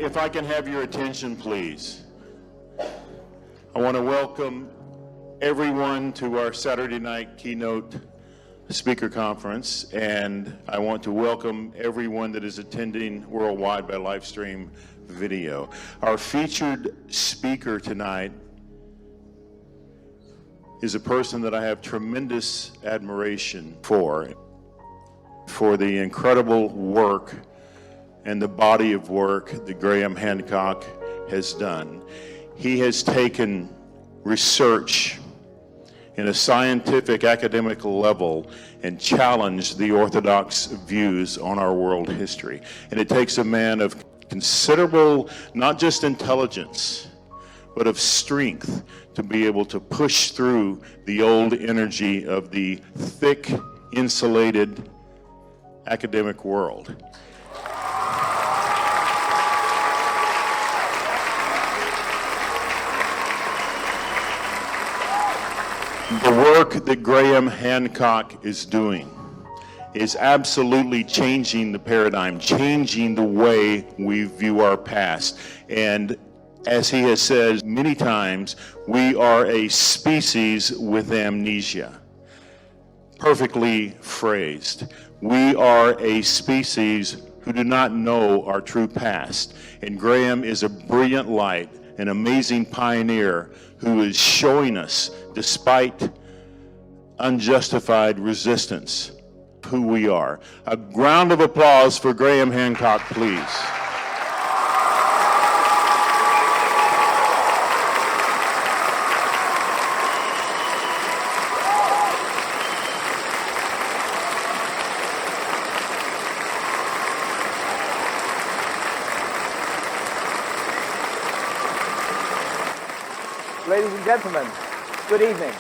If I can have your attention, please. I want to welcome everyone to our Saturday night keynote speaker conference, and I want to welcome everyone that is attending worldwide by live stream video. Our featured speaker tonight is a person that I have tremendous admiration for the incredible work and the body of work that Graham Hancock has done. He has taken research in a scientific, academic level and challenged the orthodox views on our world history. And it takes a man of considerable, not just intelligence, but of strength to be able to push through the old energy of the thick, insulated academic world. The work that Graham Hancock is doing is absolutely changing the paradigm, changing the way we view our past. And as he has said many times, we are a species with amnesia. Perfectly phrased. We are a species who do not know our true past. And Graham is a brilliant light, an amazing pioneer who is showing us, despite unjustified resistance, who we are. A round of applause for Graham Hancock, please. Ladies and gentlemen, good evening.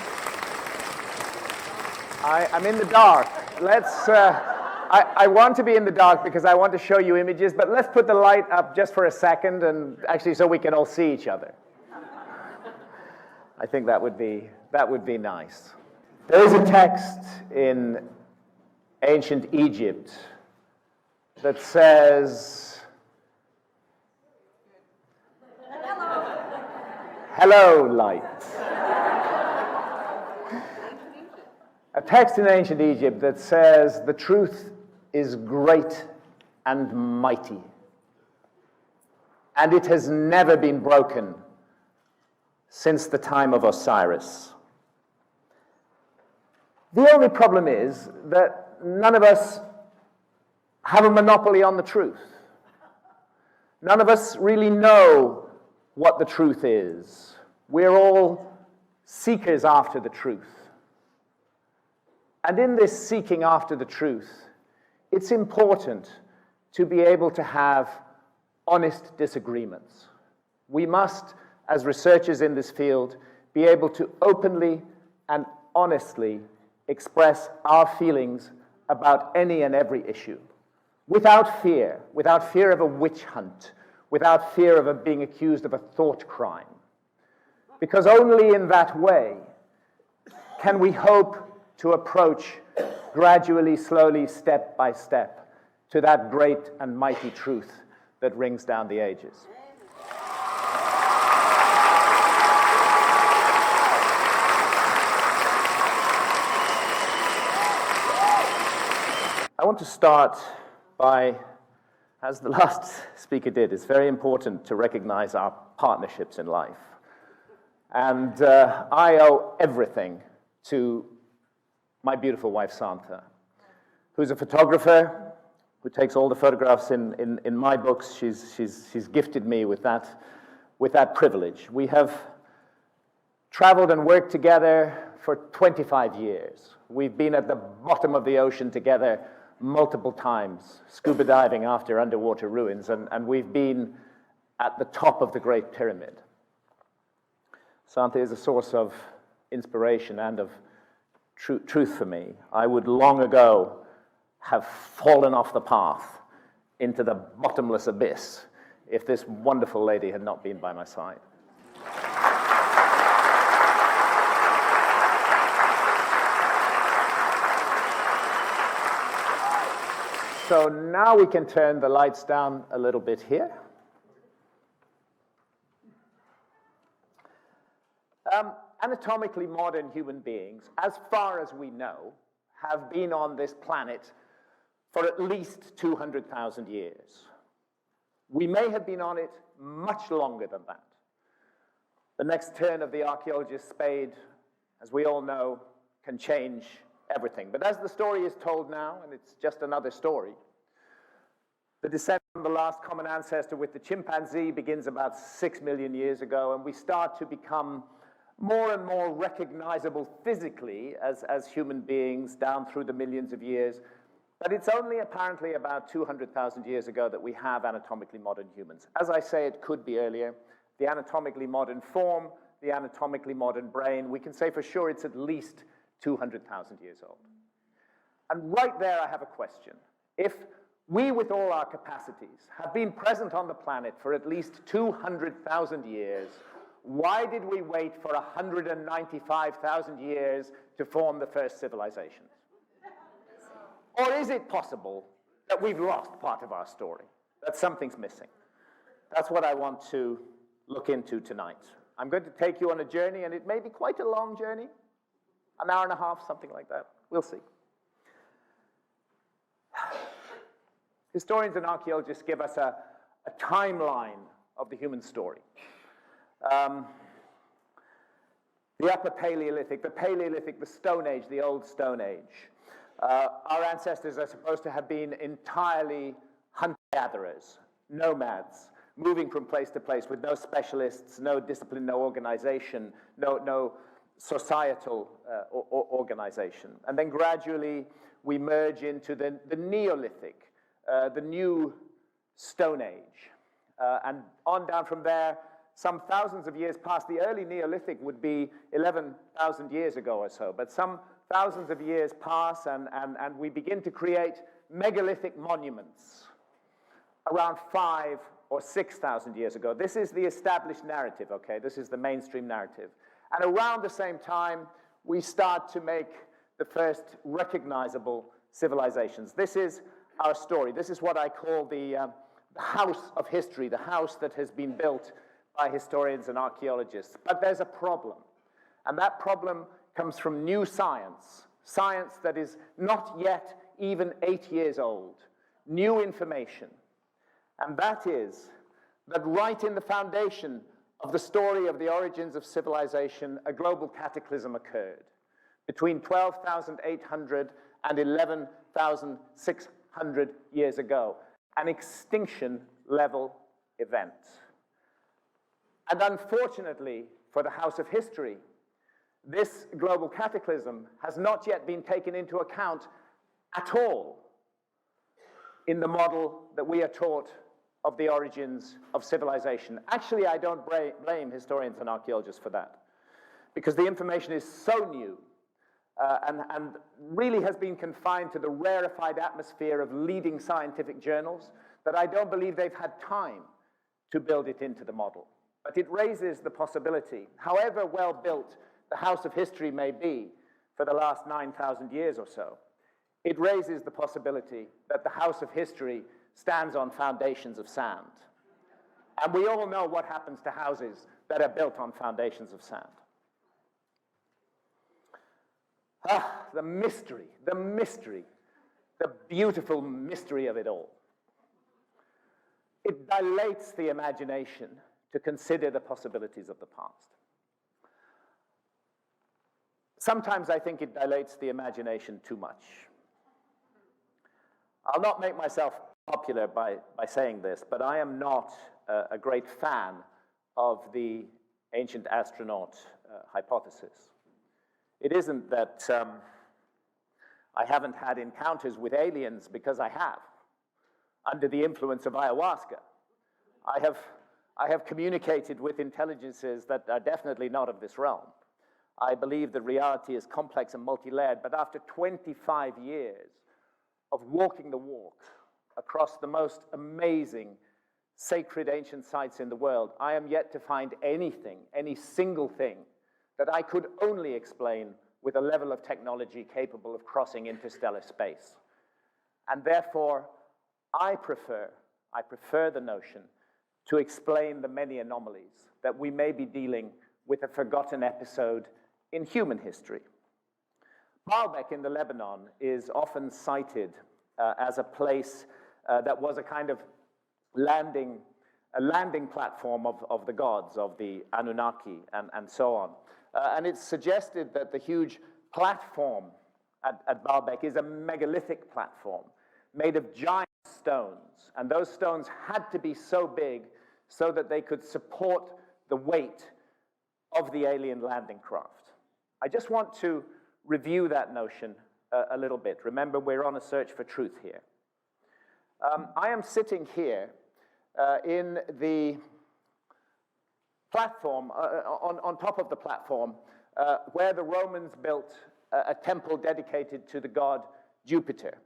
I'm in the dark. I want to be in the dark because I want to show you images, but let's put the light up just for a second, and actually so we can all see each other. I think that would be nice. There is a text in ancient Egypt that says, "Hello, light." A text in ancient Egypt that says, "The truth is great and mighty, and it has never been broken since the time of Osiris." The only problem is that none of us have a monopoly on the truth. None of us really know what the truth is. We're all seekers after the truth. And in this seeking after the truth, it's important to be able to have honest disagreements. We must, as researchers in this field, be able to openly and honestly express our feelings about any and every issue, without fear of a witch hunt, without fear of being accused of a thought crime. Because only in that way can we hope to approach gradually, slowly, step by step, to that great and mighty truth that rings down the ages. I want to start by, as the last speaker did, it's very important to recognize our partnerships in life. And I owe everything to my beautiful wife, Santa, who's a photographer, who takes all the photographs in my books. She's gifted me with that privilege. We have traveled and worked together for 25 years. We've been at the bottom of the ocean together multiple times, scuba diving after underwater ruins, and we've been at the top of the Great Pyramid. Santa is a source of inspiration and of truth for me. I would long ago have fallen off the path into the bottomless abyss if this wonderful lady had not been by my side. So now we can turn the lights down a little bit here. anatomically modern human beings, as far as we know, have been on this planet for at least 200,000 years. We may have been on it much longer than that. The next turn of the archaeologist's spade, as we all know, can change everything. But as the story is told now, and it's just another story, the descent from the last common ancestor with the chimpanzee begins about 6 million years ago, and we start to become more and more recognizable physically as human beings down through the millions of years. But it's only apparently about 200,000 years ago that we have anatomically modern humans. As I say, it could be earlier. The anatomically modern form, the anatomically modern brain, we can say for sure it's at least 200,000 years old. And right there I have a question. If we, with all our capacities, have been present on the planet for at least 200,000 years, why did we wait for 195,000 years to form the first civilizations? Or is it possible that we've lost part of our story, that something's missing? That's what I want to look into tonight. I'm going to take you on a journey, and it may be quite a long journey, an hour and a half, something like that. We'll see. Historians and archaeologists give us a timeline of the human story. The Upper Paleolithic, the Paleolithic, the Stone Age, the Old Stone Age. Our ancestors are supposed to have been entirely hunter-gatherers, nomads, moving from place to place with no specialists, no discipline, no organization, no societal organization. And then gradually we merge into the Neolithic, the new Stone Age. And on down from there, some thousands of years past, the early Neolithic would be 11,000 years ago or so, but some thousands of years pass and we begin to create megalithic monuments around 5,000 or 6,000 years ago. This is the established narrative, okay? This is the mainstream narrative. And around the same time, we start to make the first recognizable civilizations. This is our story. This is what I call the house of history, the house that has been built by historians and archaeologists. But there's a problem, and that problem comes from new science, science that is not yet even 8 years old, new information. And that is that right in the foundation of the story of the origins of civilization, a global cataclysm occurred between 12,800 and 11,600 years ago, an extinction-level event. And unfortunately for the house of history, this global cataclysm has not yet been taken into account at all in the model that we are taught of the origins of civilization. Actually, I don't blame historians and archaeologists for that, because the information is so new and really has been confined to the rarefied atmosphere of leading scientific journals that I don't believe they've had time to build it into the model. But it raises the possibility, however well built the house of history may be for the last 9,000 years or so, it raises the possibility that the house of history stands on foundations of sand. And we all know what happens to houses that are built on foundations of sand. The mystery, the beautiful mystery of it all. It dilates the imagination to consider the possibilities of the past. Sometimes I think it dilates the imagination too much. I'll not make myself popular by saying this, but I am not a great fan of the ancient astronaut hypothesis. It isn't that I haven't had encounters with aliens, because I have, under the influence of ayahuasca. I have communicated with intelligences that are definitely not of this realm. I believe that reality is complex and multi-layered, but after 25 years of walking the walk across the most amazing sacred ancient sites in the world, I am yet to find anything, any single thing, that I could only explain with a level of technology capable of crossing interstellar space. And therefore, I prefer the notion to explain the many anomalies that we may be dealing with a forgotten episode in human history. Balbek in the Lebanon is often cited as a place that was a kind of landing platform of the gods, of the Anunnaki, and so on. And it's suggested that the huge platform at Balbek is a megalithic platform made of giant stones. And those stones had to be so big so that they could support the weight of the alien landing craft. I just want to review that notion a little bit. Remember, we're on a search for truth here. I am sitting here in the platform, on top of the platform, where the Romans built a temple dedicated to the god Jupiter.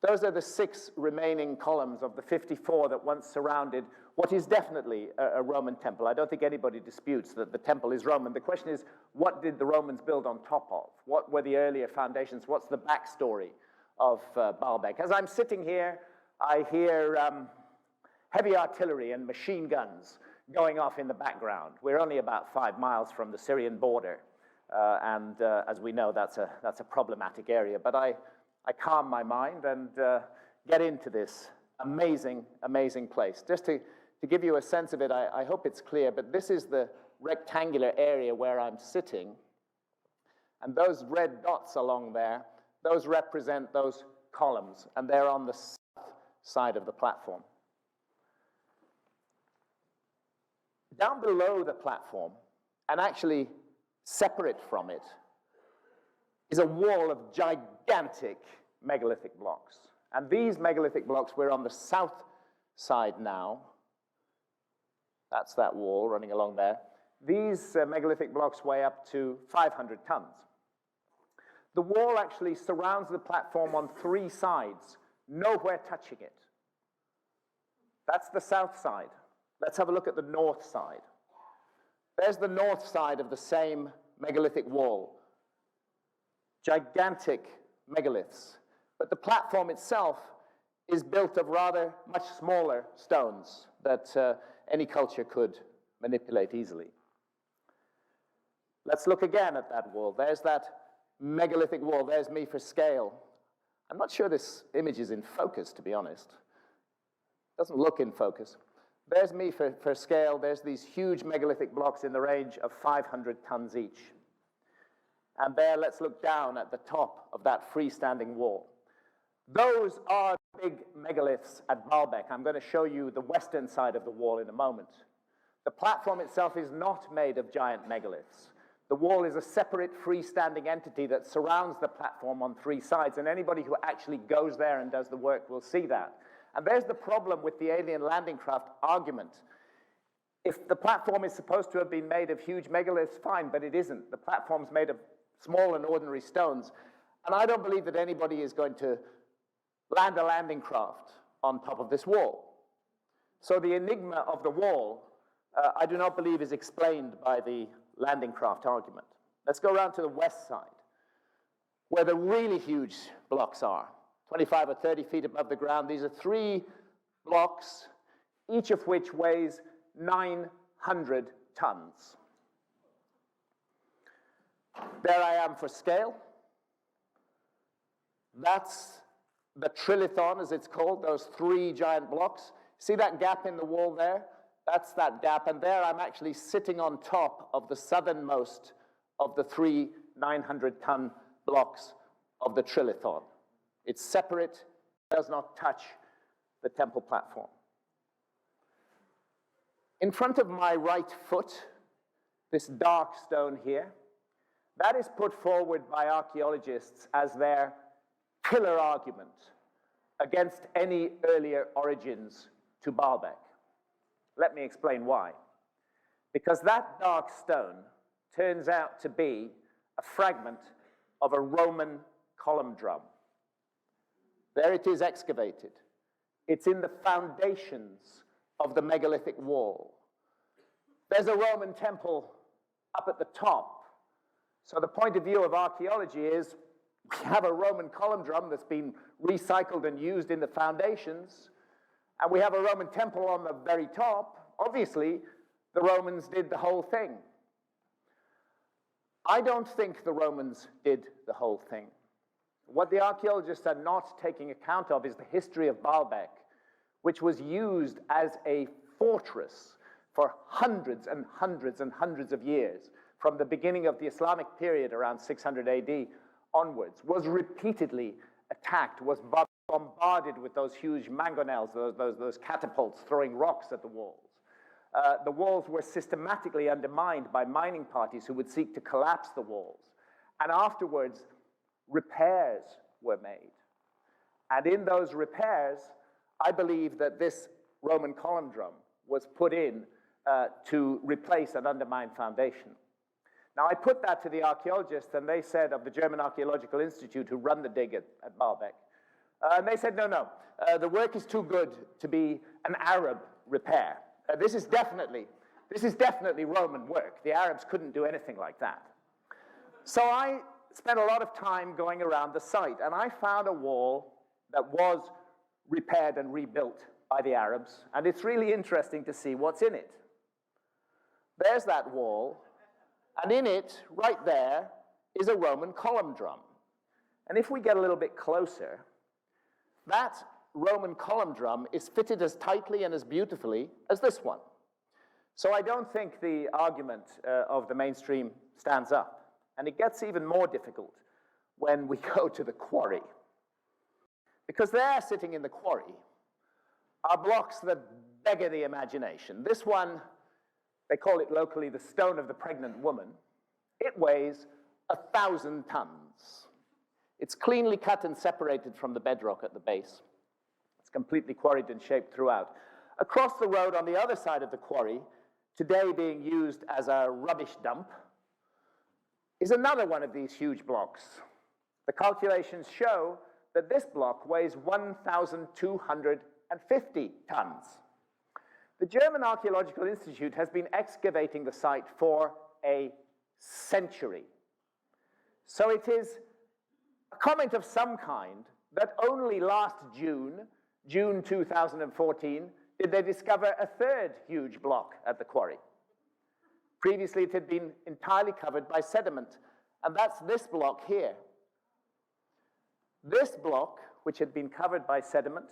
Those are the 6 remaining columns of the 54 that once surrounded what is definitely a Roman temple. I don't think anybody disputes that the temple is Roman. The question is, what did the Romans build on top of? What were the earlier foundations? What's the backstory of Balbek? As I'm sitting here, I hear heavy artillery and machine guns going off in the background. We're only about 5 miles from the Syrian border, and as we know, that's a problematic area. But I calm my mind and get into this amazing, amazing place. Just to give you a sense of it, I hope it's clear, but this is the rectangular area where I'm sitting, and those red dots along there, those represent those columns, and they're on the south side of the platform. Down below the platform, and actually separate from it, is a wall of gigantic megalithic blocks. And these megalithic blocks, we're on the south side now. That's that wall running along there. These megalithic blocks weigh up to 500 tons. The wall actually surrounds the platform on 3 sides, nowhere touching it. That's the south side. Let's have a look at the north side. There's the north side of the same megalithic wall. Gigantic megaliths. But the platform itself is built of rather much smaller stones that any culture could manipulate easily. Let's look again at that wall. There's that megalithic wall. There's me for scale. I'm not sure this image is in focus, to be honest. Doesn't look in focus. There's me for scale. There's these huge megalithic blocks in the range of 500 tons each. And there, let's look down at the top of that freestanding wall. Those are big megaliths at Balbek. I'm going to show you the western side of the wall in a moment. The platform itself is not made of giant megaliths. The wall is a separate freestanding entity that surrounds the platform on 3 sides, and anybody who actually goes there and does the work will see that. And there's the problem with the alien landing craft argument. If the platform is supposed to have been made of huge megaliths, fine, but it isn't. The platform's made of small and ordinary stones, and I don't believe that anybody is going to land a landing craft on top of this wall. So the enigma of the wall, I do not believe is explained by the landing craft argument. Let's go around to the west side, where the really huge blocks are, 25 or 30 feet above the ground. These are 3 blocks, each of which weighs 900 tons. There I am for scale. That's the trilithon, as it's called, those 3 giant blocks. See that gap in the wall there? That's that gap, and there I'm actually sitting on top of the southernmost of the 3 900-ton blocks of the trilithon. It's separate, does not touch the temple platform. In front of my right foot, this dark stone here, that is put forward by archaeologists as their killer argument against any earlier origins to Balbek. Let me explain why. Because that dark stone turns out to be a fragment of a Roman column drum. There it is excavated. It's in the foundations of the megalithic wall. There's a Roman temple up at the top. So the point of view of archaeology is we have a Roman column drum that's been recycled and used in the foundations, and we have a Roman temple on the very top. Obviously, the Romans did the whole thing. I don't think the Romans did the whole thing. What the archaeologists are not taking account of is the history of Balbek, which was used as a fortress for hundreds and hundreds and hundreds of years, from the beginning of the Islamic period around 600 AD onwards, was repeatedly attacked, was bombarded with those huge mangonels, those catapults throwing rocks at the walls. The walls were systematically undermined by mining parties who would seek to collapse the walls. And afterwards, repairs were made. And in those repairs, I believe that this Roman column drum was put in to replace an undermined foundation. Now, I put that to the archaeologists, and they said, of the German Archaeological Institute, who run the dig at Balbek, and they said, no, the work is too good to be an Arab repair. This is definitely Roman work. The Arabs couldn't do anything like that. So I spent a lot of time going around the site, and I found a wall that was repaired and rebuilt by the Arabs, and it's really interesting to see what's in it. There's that wall, and in it, right there, is a Roman column drum. And if we get a little bit closer, that Roman column drum is fitted as tightly and as beautifully as this one. So I don't think the argument of the mainstream stands up. And it gets even more difficult when we go to the quarry. Because there, sitting in the quarry, are blocks that beggar the imagination. This one, they call it locally the stone of the pregnant woman. It weighs 1,000 tons. It's cleanly cut and separated from the bedrock at the base. It's completely quarried and shaped throughout. Across the road on the other side of the quarry, today being used as a rubbish dump, is another one of these huge blocks. The calculations show that this block weighs 1,250 tons. The German Archaeological Institute has been excavating the site for a century. So it is a comment of some kind that only last June 2014, did they discover a third huge block at the quarry. Previously, it had been entirely covered by sediment, and that's this block here. This block, which had been covered by sediment,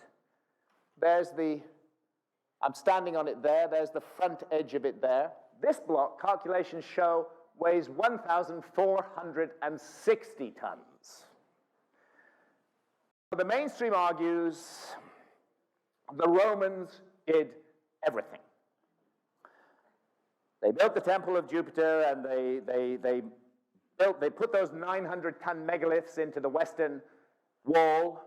I'm standing on it there, there's the front edge of it there. This block, calculations show, weighs 1,460 tons. The mainstream argues the Romans did everything. They built the Temple of Jupiter, and they put those 900-ton megaliths into the western wall.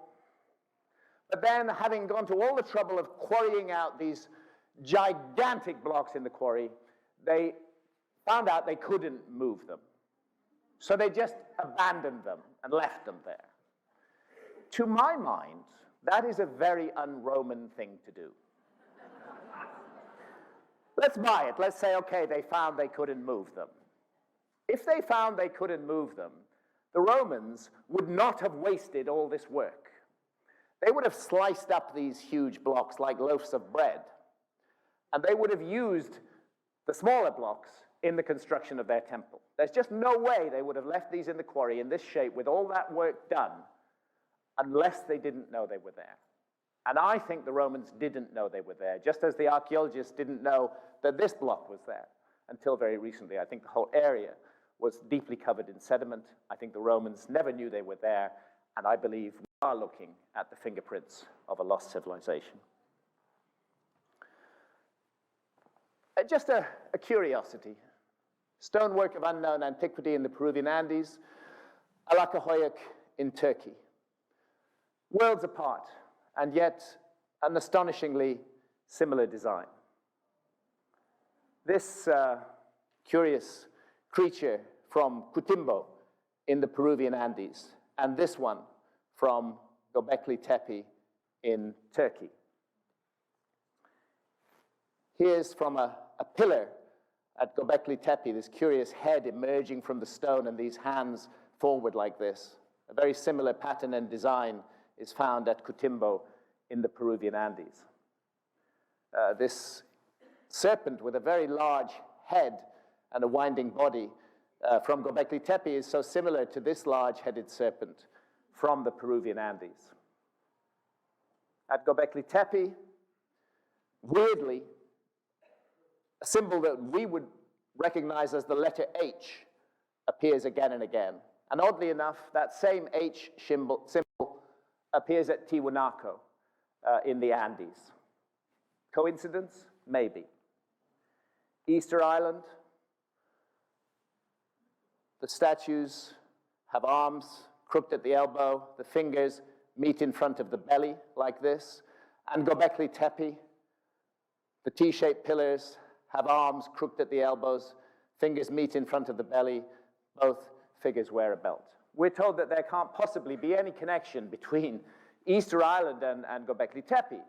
But then, having gone to all the trouble of quarrying out these gigantic blocks in the quarry, they found out they couldn't move them. So they just abandoned them and left them there. To my mind, that is a very un-Roman thing to do. Let's buy it. Let's say, okay, they found they couldn't move them. If they found they couldn't move them, the Romans would not have wasted all this work. They would have sliced up these huge blocks like loaves of bread, and they would have used the smaller blocks in the construction of their temple. There's just no way they would have left these in the quarry in this shape with all that work done unless they didn't know they were there. And I think the Romans didn't know they were there, just as the archaeologists didn't know that this block was there until very recently. I think the whole area was deeply covered in sediment. I think the Romans never knew they were there, and I believe we are looking at the fingerprints of a lost civilization. Just a curiosity. Stonework of unknown antiquity in the Peruvian Andes, Alacahoyuk in Turkey. Worlds apart, and yet an astonishingly similar design. This curious creature from Cotimbo in the Peruvian Andes, and this one from Gobekli Tepe in Turkey. Here's from a pillar at Gobekli Tepe, this curious head emerging from the stone and these hands forward like this. A very similar pattern and design is found at Cotimbo in the Peruvian Andes. This serpent with a very large head and a winding body from Gobekli Tepe is so similar to this large-headed serpent from the Peruvian Andes. At Gobekli Tepe, weirdly, a symbol that we would recognize as the letter H appears again and again. And oddly enough, that same H symbol appears at Tiwanaku in the Andes. Coincidence? Maybe. Easter Island, the statues have arms crooked at the elbow, the fingers meet in front of the belly like this. And Gobekli Tepe, the T-shaped pillars have arms crooked at the elbows, fingers meet in front of the belly, both figures wear a belt. We're told that there can't possibly be any connection between Easter Island and Gobekli Tepe,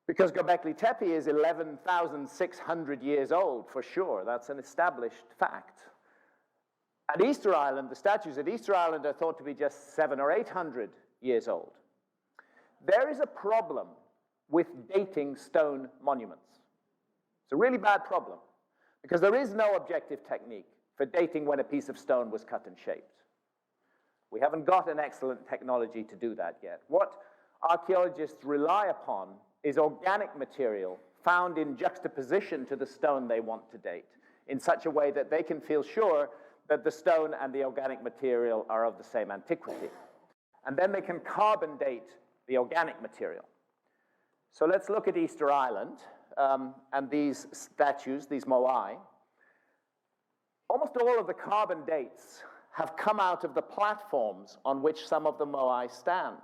because Gobekli Tepe is 11,600 years old for sure. That's an established fact. At Easter Island, the statues at Easter Island are thought to be just 700 or 800 years old. There is a problem with dating stone monuments. It's a really bad problem, because there is no objective technique for dating when a piece of stone was cut and shaped. We haven't got an excellent technology to do that yet. What archaeologists rely upon is organic material found in juxtaposition to the stone they want to date, in such a way that they can feel sure that the stone and the organic material are of the same antiquity. And then they can carbon date the organic material. So let's look at Easter Island and these statues, these moai. Almost all of the carbon dates have come out of the platforms on which some of the moai stand.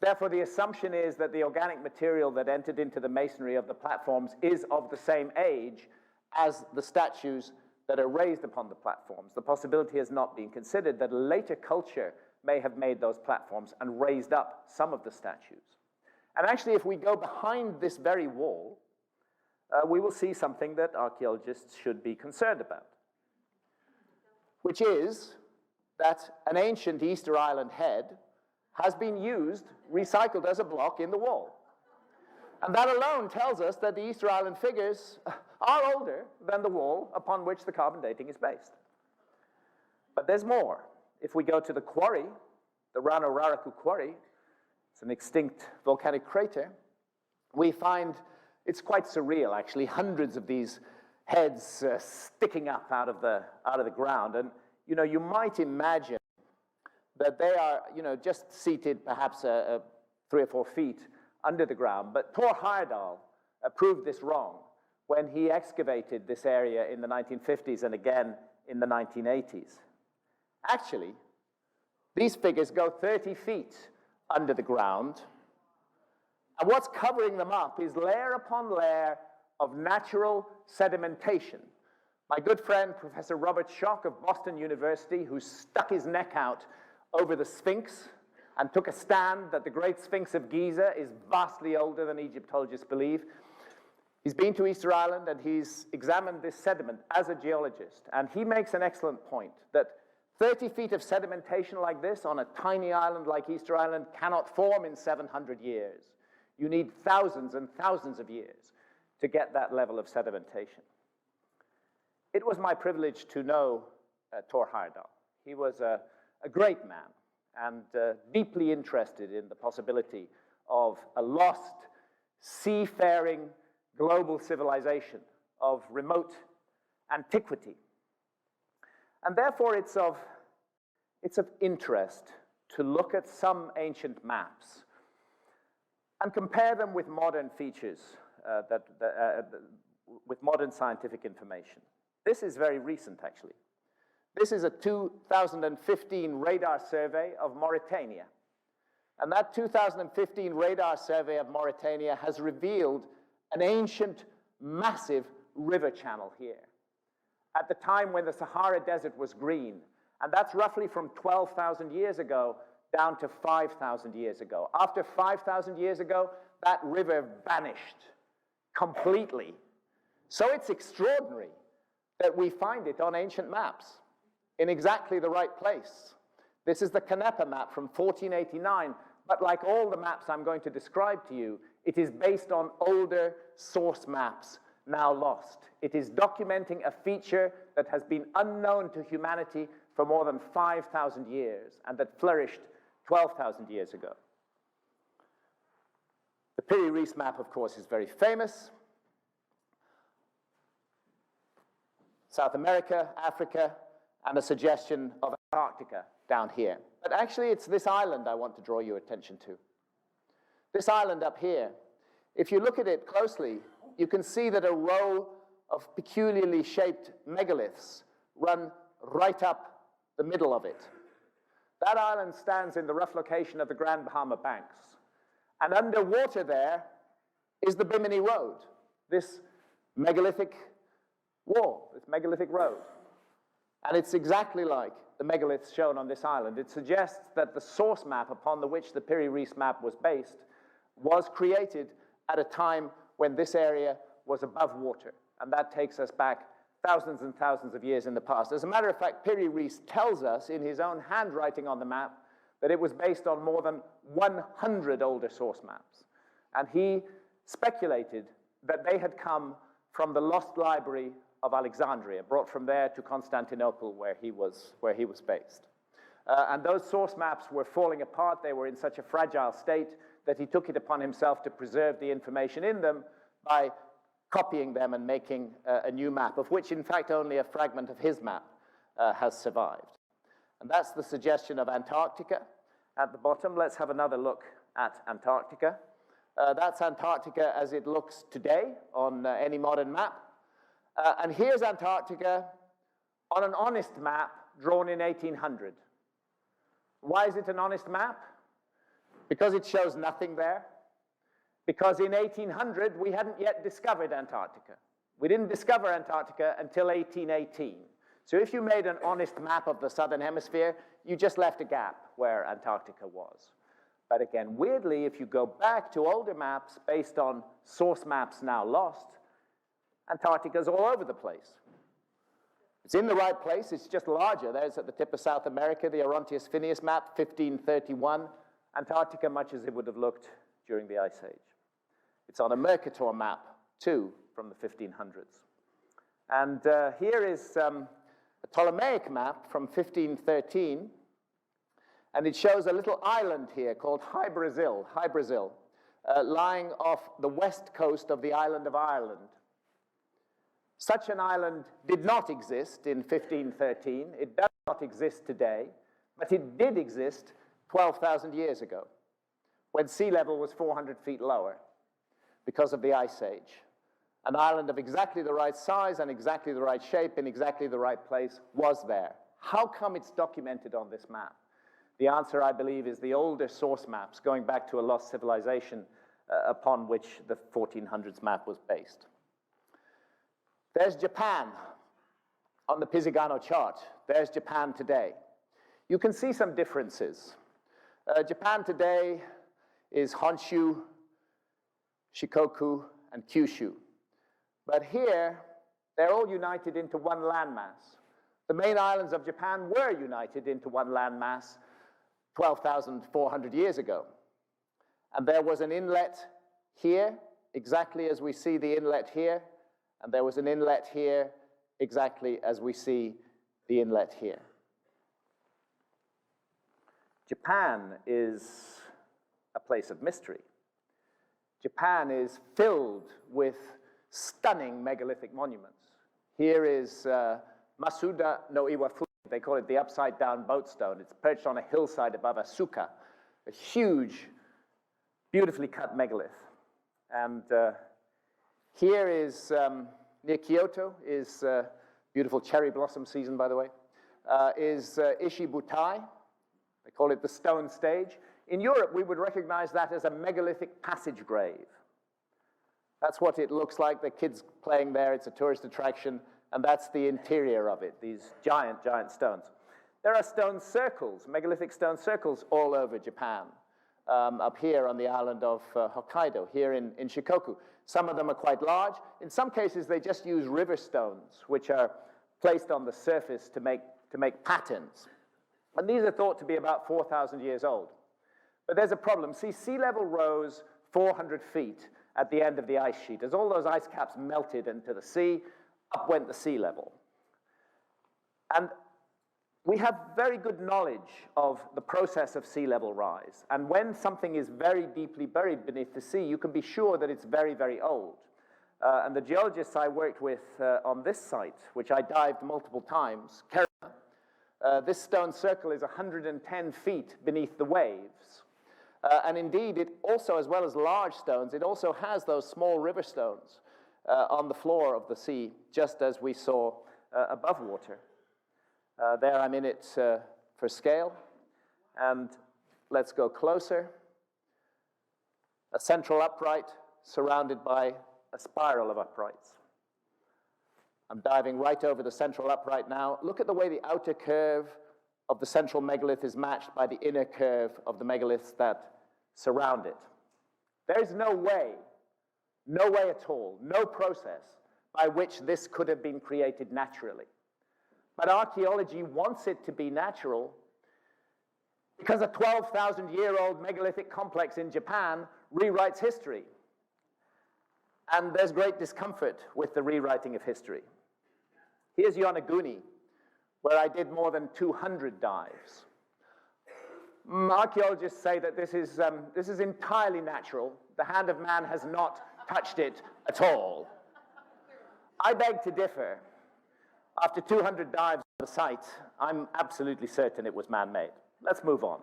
Therefore, the assumption is that the organic material that entered into the masonry of the platforms is of the same age as the statues that are raised upon the platforms. The possibility has not been considered that a later culture may have made those platforms and raised up some of the statues. And actually, if we go behind this very wall, we will see something that archaeologists should be concerned about, which is that an ancient Easter Island head has been used, recycled as a block in the wall. And that alone tells us that the Easter Island figures are older than the wall upon which the carbon dating is based. But there's more. If we go to the quarry, the Rano Raraku quarry, it's an extinct volcanic crater, we find it's quite surreal, actually, hundreds of these heads sticking up out of the ground. And, you might imagine that they are, just seated perhaps 3 or 4 feet under the ground. But Thor Heyerdahl proved this wrong when he excavated this area in the 1950s and again in the 1980s. Actually, these figures go 30 feet under the ground, and what's covering them up is layer upon layer of natural sedimentation. My good friend, Professor Robert Schoch of Boston University, who stuck his neck out over the Sphinx and took a stand that the Great Sphinx of Giza is vastly older than Egyptologists believe. He's been to Easter Island and he's examined this sediment as a geologist. And he makes an excellent point that 30 feet of sedimentation like this on a tiny island like Easter Island cannot form in 700 years. You need thousands and thousands of years to get that level of sedimentation. It was my privilege to know Thor Heyerdahl. He was a great man and deeply interested in the possibility of a lost, seafaring global civilization of remote antiquity. And therefore, it's of interest to look at some ancient maps and compare them with modern features, with modern scientific information. This is very recent, actually. This is a 2015 radar survey of Mauritania. And that 2015 radar survey of Mauritania has revealed an ancient, massive river channel here at the time when the Sahara Desert was green. And that's roughly from 12,000 years ago down to 5,000 years ago. After 5,000 years ago, that river vanished completely. So it's extraordinary that we find it on ancient maps in exactly the right place. This is the Canepa map from 1489, but like all the maps I'm going to describe to you, it is based on older source maps now lost. It is documenting a feature that has been unknown to humanity for more than 5,000 years and that flourished 12,000 years ago. The Piri-Reis map, of course, is very famous. South America, Africa, and a suggestion of Antarctica down here. But actually, it's this island I want to draw your attention to. This island up here, if you look at it closely, you can see that a row of peculiarly shaped megaliths run right up the middle of it. That island stands in the rough location of the Grand Bahama Banks. And underwater there is the Bimini Road, this megalithic wall, this megalithic road. And it's exactly like the megaliths shown on this island. It suggests that the source map upon which the Piri-Reis map was based was created at a time when this area was above water. And that takes us back thousands and thousands of years in the past. As a matter of fact, Piri-Reis tells us in his own handwriting on the map that it was based on more than 100 older source maps. And he speculated that they had come from the lost library of Alexandria, brought from there to Constantinople, where he was based. And those source maps were falling apart. They were in such a fragile state that he took it upon himself to preserve the information in them by copying them and making a new map, of which, in fact, only a fragment of his map has survived. And that's the suggestion of Antarctica. At the bottom, let's have another look at Antarctica. That's Antarctica as it looks today on any modern map. And here's Antarctica on an honest map drawn in 1800. Why is it an honest map? Because it shows nothing there. Because in 1800, we hadn't yet discovered Antarctica. We didn't discover Antarctica until 1818. So if you made an honest map of the southern hemisphere, you just left a gap where Antarctica was. But again, weirdly, if you go back to older maps based on source maps now lost, Antarctica's all over the place. It's in the right place, it's just larger. There's at the tip of South America, the Orontius Phineas map, 1531. Antarctica, much as it would have looked during the Ice Age. It's on a Mercator map, too, from the 1500s. And here is a Ptolemaic map from 1513, and it shows a little island here called High Brazil, lying off the west coast of the island of Ireland. Such an island did not exist in 1513. It does not exist today, but it did exist 12,000 years ago, when sea level was 400 feet lower because of the Ice Age. An island of exactly the right size and exactly the right shape in exactly the right place was there. How come it's documented on this map? The answer, I believe, is the older source maps going back to a lost civilization upon which the 1400s map was based. There's Japan on the Pisagano chart. There's Japan today. You can see some differences. Japan today is Honshu, Shikoku, and Kyushu. But here, they're all united into one landmass. The main islands of Japan were united into one landmass 12,400 years ago. And there was an inlet here, exactly as we see the inlet here, and there was an inlet here, exactly as we see the inlet here. Japan is a place of mystery. Japan is filled with stunning megalithic monuments. Here is Masuda no Iwafuri. They call it the upside-down boat stone. It's perched on a hillside above Asuka, a huge, beautifully cut megalith. And here is, near Kyoto, is beautiful cherry blossom season, by the way, is Ishibutai. They call it the stone stage. In Europe, we would recognize that as a megalithic passage grave. That's what it looks like. The kids playing there, it's a tourist attraction, and that's the interior of it, these giant, giant stones. There are stone circles, megalithic stone circles all over Japan, up here on the island of Hokkaido, here in Shikoku. Some of them are quite large. In some cases, they just use river stones, which are placed on the surface to make patterns. And these are thought to be about 4,000 years old. But there's a problem. See, sea level rose 400 feet at the end of the ice sheet. As all those ice caps melted into the sea, up went the sea level. And we have very good knowledge of the process of sea level rise. And when something is very deeply buried beneath the sea, you can be sure that it's very, very old. And the geologists I worked with on this site, which I dived multiple times, this stone circle is 110 feet beneath the waves. And indeed, it also, as well as large stones, it also has those small river stones on the floor of the sea, just as we saw above water. There I'm in it for scale. And let's go closer. A central upright surrounded by a spiral of uprights. I'm diving right over the central upright now. Look at the way the outer curve of the central megalith is matched by the inner curve of the megaliths that surround it. There's no way at all, no process by which this could have been created naturally. But archaeology wants it to be natural because a 12,000-year-old megalithic complex in Japan rewrites history. And there's great discomfort with the rewriting of history. Here's Yonaguni, where I did more than 200 dives. Archaeologists say that this is entirely natural. The hand of man has not touched it at all. I beg to differ. After 200 dives on the site, I'm absolutely certain it was man-made. Let's move on.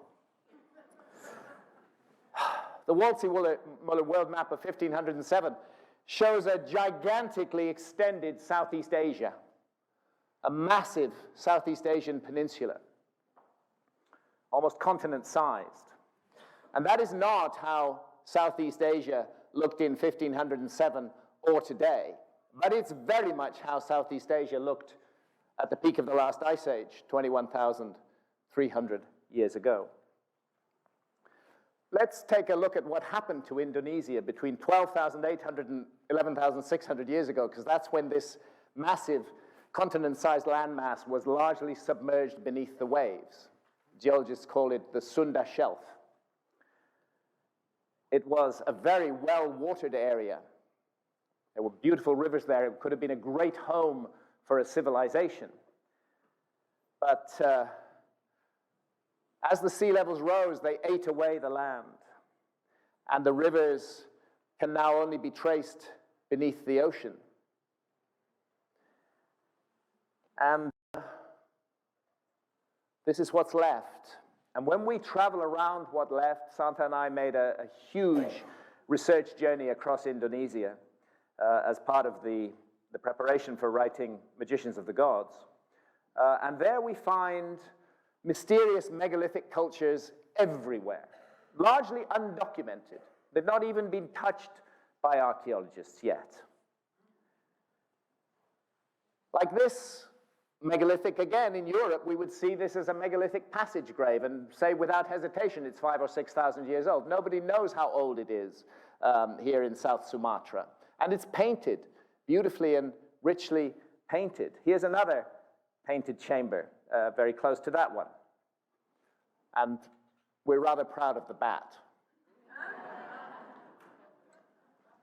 The Wolsey-Muller world map of 1507 shows a gigantically extended Southeast Asia, a massive Southeast Asian peninsula, almost continent-sized. And that is not how Southeast Asia looked in 1507 or today, but it's very much how Southeast Asia looked at the peak of the last ice age, 21,300 years ago. Let's take a look at what happened to Indonesia between 12,800 and 11,600 years ago, because that's when this massive continent-sized landmass was largely submerged beneath the waves. Geologists call it the Sunda Shelf. It was a very well-watered area. There were beautiful rivers there. It could have been a great home for a civilization. But as the sea levels rose, they ate away the land. And the rivers can now only be traced beneath the ocean. And this is what's left. And when we travel around what left, Santa and I made a huge research journey across Indonesia as part of the preparation for writing Magicians of the Gods. And there we find mysterious megalithic cultures everywhere, largely undocumented. They've not even been touched by archaeologists yet. Like this megalithic, again, in Europe, we would see this as a megalithic passage grave and say without hesitation it's 5,000 or 6,000 years old. Nobody knows how old it is here in South Sumatra. And it's painted, beautifully and richly painted. Here's another painted chamber, very close to that one. And we're rather proud of the bat.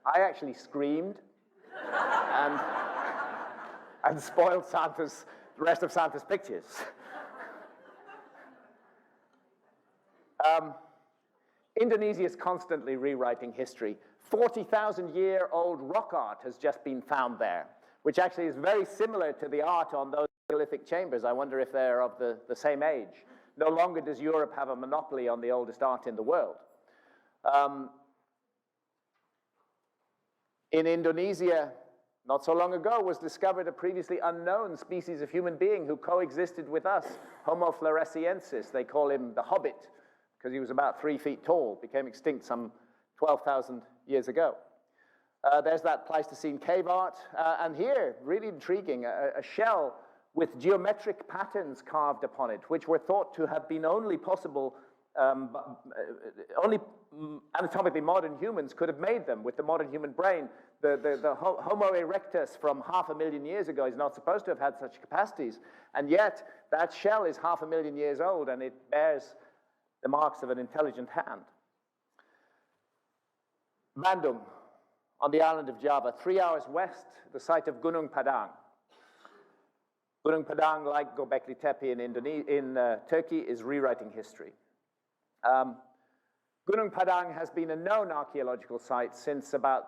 I actually screamed and spoiled the rest of Santa's pictures. Indonesia is constantly rewriting history. 40,000-year-old rock art has just been found there, which actually is very similar to the art on those megalithic chambers. I wonder if they're of the same age. No longer does Europe have a monopoly on the oldest art in the world. In Indonesia, not so long ago, was discovered a previously unknown species of human being who coexisted with us, Homo floresiensis. They call him the Hobbit, because he was about 3 feet tall, became extinct some 12,000 years ago. There's that Pleistocene cave art. And here, really intriguing, a shell with geometric patterns carved upon it, which were thought to have been only possible, only anatomically modern humans could have made them with the modern human brain. The Homo erectus from 500,000 years ago is not supposed to have had such capacities, and yet that shell is 500,000 years old, and it bears the marks of an intelligent hand. Bandung, on the island of Java, 3 hours west, the site of Gunung Padang. Gunung Padang, like Gobekli Tepe in Turkey, is rewriting history. Gunung Padang has been a known archaeological site since about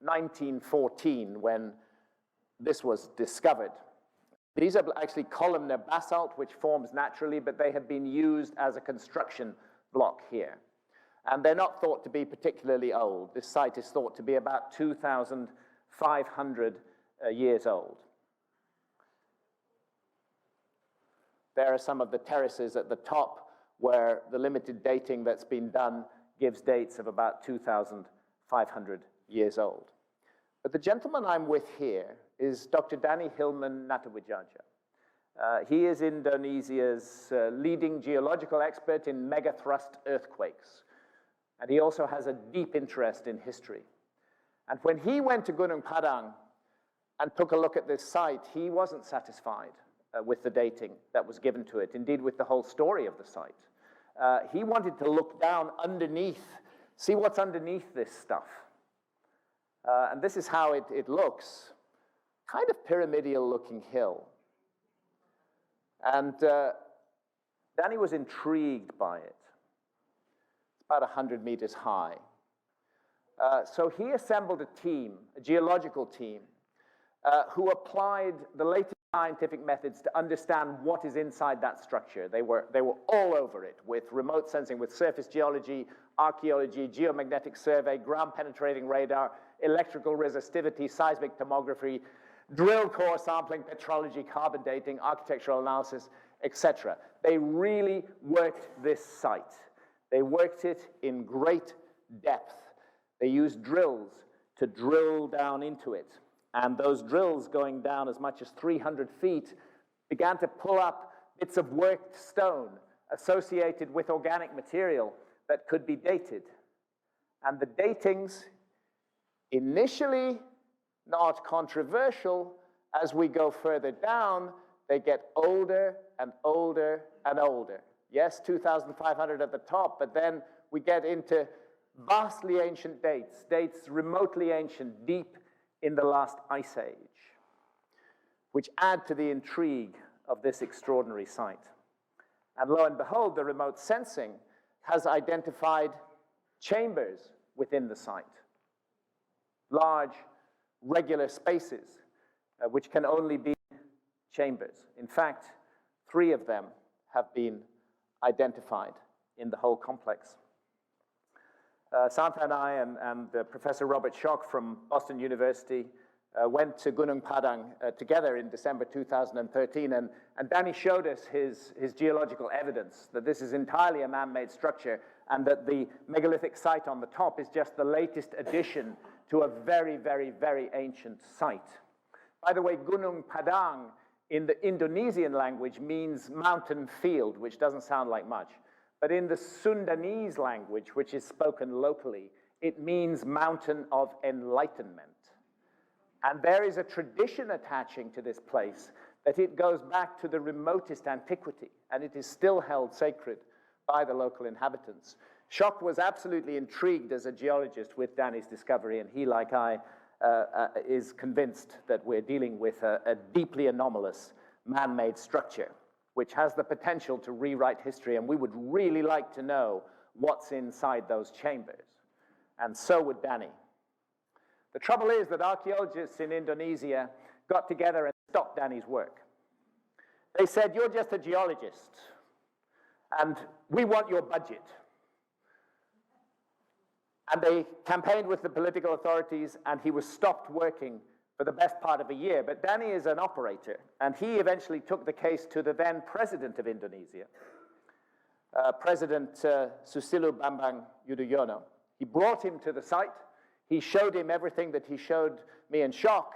1914, when this was discovered. These are actually columnar basalt, which forms naturally, but they have been used as a construction block here. And they're not thought to be particularly old. This site is thought to be about 2,500 years old. There are some of the terraces at the top where the limited dating that's been done gives dates of about 2,500 years old. But the gentleman I'm with here is Dr. Danny Hilman Natawijaja. He is Indonesia's leading geological expert in megathrust earthquakes. And he also has a deep interest in history. And when he went to Gunung Padang and took a look at this site, he wasn't satisfied with the dating that was given to it, indeed with the whole story of the site. He wanted to look down underneath, see what's underneath this stuff. And this is how it looks, kind of pyramidal looking hill. And Danny was intrigued by it. It's about 100 meters high. So he assembled a team, a geological team, who applied the latest scientific methods to understand what is inside that structure. They were all over it, with remote sensing, with surface geology, archaeology, geomagnetic survey, ground-penetrating radar, electrical resistivity, seismic tomography, drill core sampling, petrology, carbon dating, architectural analysis, etc. They really worked this site. They worked it in great depth. They used drills to drill down into it. And those drills, going down as much as 300 feet, began to pull up bits of worked stone associated with organic material that could be dated. And the datings, initially not controversial, as we go further down, they get older and older and older. Yes, 2,500 at the top, but then we get into vastly ancient dates, dates remotely ancient, deep in the last ice age, which add to the intrigue of this extraordinary site. And lo and behold, the remote sensing has identified chambers within the site, large, regular spaces, which can only be chambers. In fact, 3 of them have been identified in the whole complex. Santa and I and Professor Robert Schock from Boston University went to Gunung Padang together in December 2013, and Danny showed us his geological evidence that this is entirely a man-made structure, and that the megalithic site on the top is just the latest addition to a very, very, very ancient site. By the way, Gunung Padang in the Indonesian language means mountain field, which doesn't sound like much. But in the Sundanese language, which is spoken locally, it means mountain of enlightenment. And there is a tradition attaching to this place that it goes back to the remotest antiquity, and it is still held sacred by the local inhabitants. Schock was absolutely intrigued as a geologist with Danny's discovery, and he, like I, is convinced that we're dealing with a deeply anomalous man-made structure, which has the potential to rewrite history, and we would really like to know what's inside those chambers. And so would Danny. The trouble is that archaeologists in Indonesia got together and stopped Danny's work. They said, "You're just a geologist, and we want your budget." And they campaigned with the political authorities, and he was stopped working for the best part of a year. But Danny is an operator, and he eventually took the case to the then president of Indonesia, President Susilo Bambang Yudhoyono. He brought him to the site. He showed him everything that he showed me in Schock,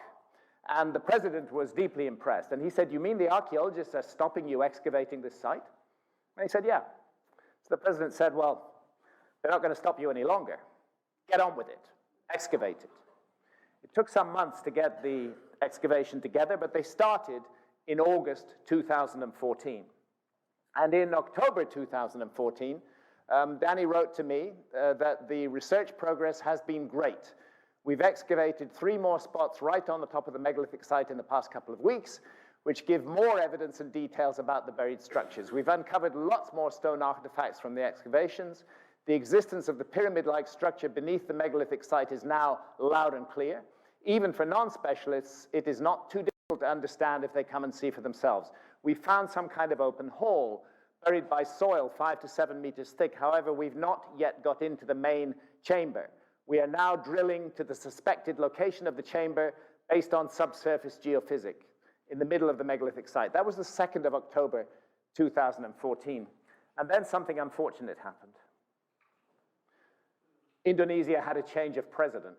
and the president was deeply impressed. And he said, "You mean the archaeologists are stopping you excavating this site?" And he said, "Yeah." So the president said, "Well, they're not going to stop you any longer. Get on with it. Excavate it." It took some months to get the excavation together, but they started in August 2014. And in October 2014, Danny wrote to me that the research progress has been great. We've excavated 3 more spots right on the top of the megalithic site in the past couple of weeks, which give more evidence and details about the buried structures. We've uncovered lots more stone artifacts from the excavations. The existence of the pyramid-like structure beneath the megalithic site is now loud and clear. Even for non-specialists, it is not too difficult to understand if they come and see for themselves. We found some kind of open hall buried by soil 5 to 7 meters thick. However, we've not yet got into the main chamber. We are now drilling to the suspected location of the chamber based on subsurface geophysics in the middle of the megalithic site. That was the 2nd of October, 2014. And then something unfortunate happened. Indonesia had a change of president.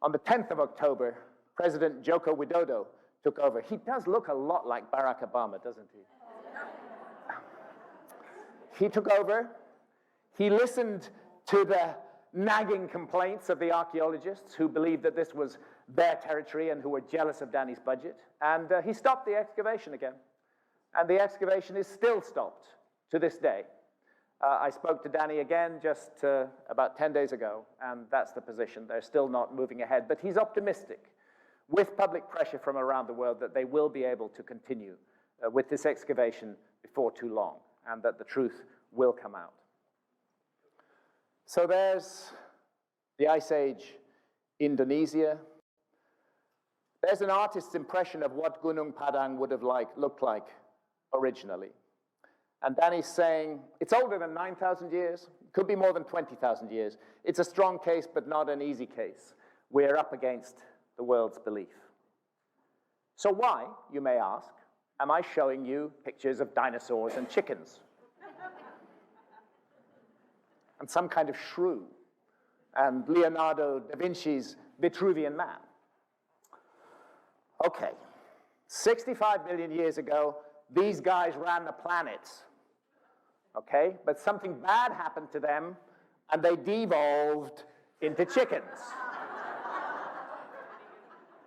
On the 10th of October, President Joko Widodo took over. He does look a lot like Barack Obama, doesn't he? He took over. He listened to the nagging complaints of the archaeologists who believed that this was their territory and who were jealous of Danny's budget. And he stopped the excavation again. And the excavation is still stopped to this day. I spoke to Danny again just about 10 days ago, and that's the position. They're still not moving ahead. But he's optimistic, with public pressure from around the world, that they will be able to continue with this excavation before too long, and that the truth will come out. So there's the Ice Age Indonesia. There's an artist's impression of what Gunung Padang would have looked like originally. And Danny's saying, it's older than 9,000 years, could be more than 20,000 years. It's a strong case, but not an easy case. We're up against the world's belief. So why, you may ask, am I showing you pictures of dinosaurs and chickens? And some kind of shrew, and Leonardo da Vinci's Vitruvian Man. Okay, 65 million years ago, these guys ran the planet, okay? But something bad happened to them, and they devolved into chickens.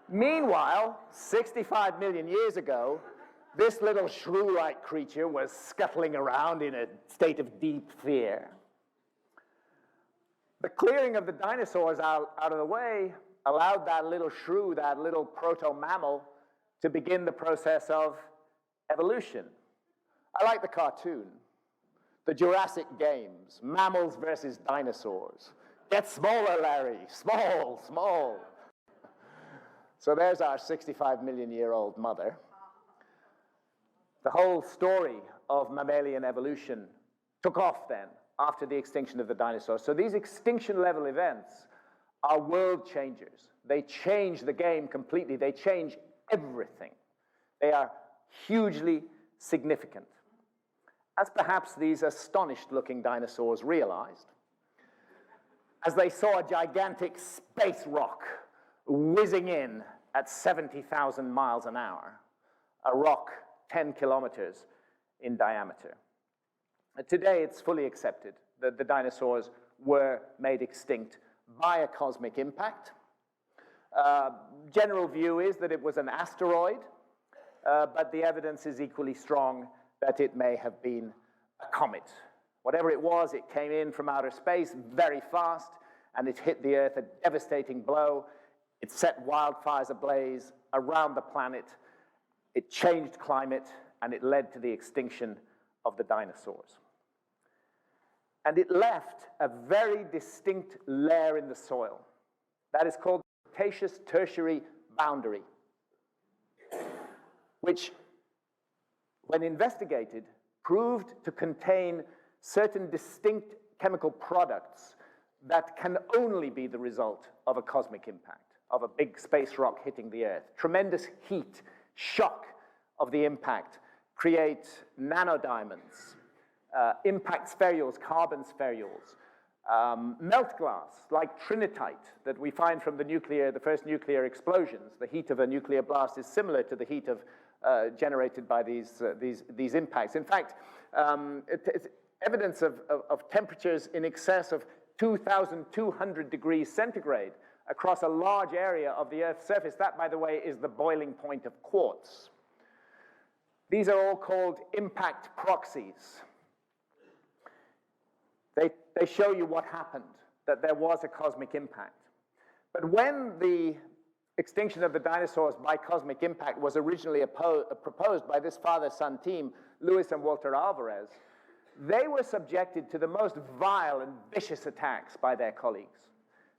Meanwhile, 65 million years ago, this little shrew-like creature was scuttling around in a state of deep fear. The clearing of the dinosaurs out of the way allowed that little shrew, that little proto-mammal, to begin the process of evolution. I like the cartoon. The Jurassic Games, mammals versus dinosaurs. Get smaller, Larry, small, small. So there's our 65 million year old mother. The whole story of mammalian evolution took off then, after the extinction of the dinosaurs. So these extinction level events are world changers. They change the game completely. They change everything. They are hugely significant, as perhaps these astonished looking dinosaurs realized as they saw a gigantic space rock whizzing in at 70,000 miles an hour, a rock 10 kilometers in diameter. Today, it's fully accepted that the dinosaurs were made extinct by a cosmic impact. General view is that it was an asteroid, but the evidence is equally strong that it may have been a comet. Whatever it was, it came in from outer space very fast, and it hit the Earth, a devastating blow. It set wildfires ablaze around the planet. It changed climate, and it led to the extinction of the dinosaurs. And it left a very distinct layer in the soil. That is called the Cretaceous Tertiary boundary, which, when investigated, proved to contain certain distinct chemical products that can only be the result of a cosmic impact, of a big space rock hitting the Earth. Tremendous heat, shock of the impact create nanodiamonds, impact spherules, carbon spherules, melt glass like trinitite that we find from the first nuclear explosions. The heat of a nuclear blast is similar to the heat of generated by these impacts. In fact, it's evidence of temperatures in excess of 2,200 degrees centigrade across a large area of the Earth's surface. That, by the way, is the boiling point of quartz. These are all called impact proxies. They show you what happened that there was a cosmic impact. But when the extinction of the dinosaurs by cosmic impact was originally proposed by this father-son team, Lewis and Walter Alvarez, they were subjected to the most vile and vicious attacks by their colleagues.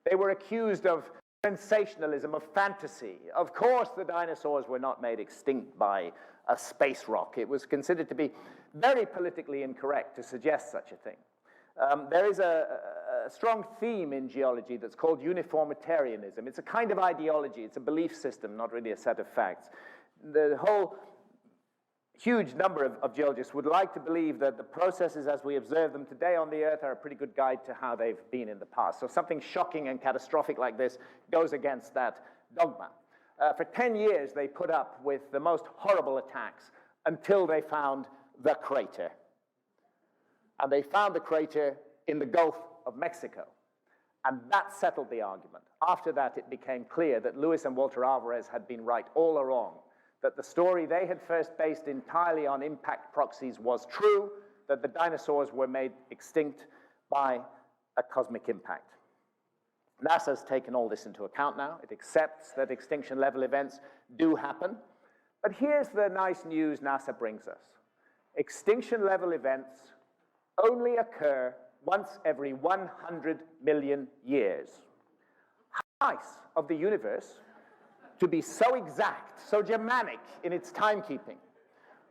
They were accused of sensationalism, of fantasy. Of course, the dinosaurs were not made extinct by a space rock. It was considered to be very politically incorrect to suggest such a thing. There is a strong theme in geology that's called uniformitarianism. It's a kind of ideology. It's a belief system, not really a set of facts. The whole huge number of geologists would like to believe that the processes as we observe them today on the Earth are a pretty good guide to how they've been in the past. So something shocking and catastrophic like this goes against that dogma. For 10 years, they put up with the most horrible attacks until they found the crater. And they found the crater in the Gulf of Mexico. And that settled the argument. After that, it became clear that Lewis and Walter Alvarez had been right all along, that the story they had first based entirely on impact proxies was true, that the dinosaurs were made extinct by a cosmic impact. NASA's taken all this into account now. It accepts that extinction level events do happen. But here's the nice news NASA brings us. Extinction level events only occur once every 100 million years. How nice of the universe to be so exact, so Germanic in its timekeeping.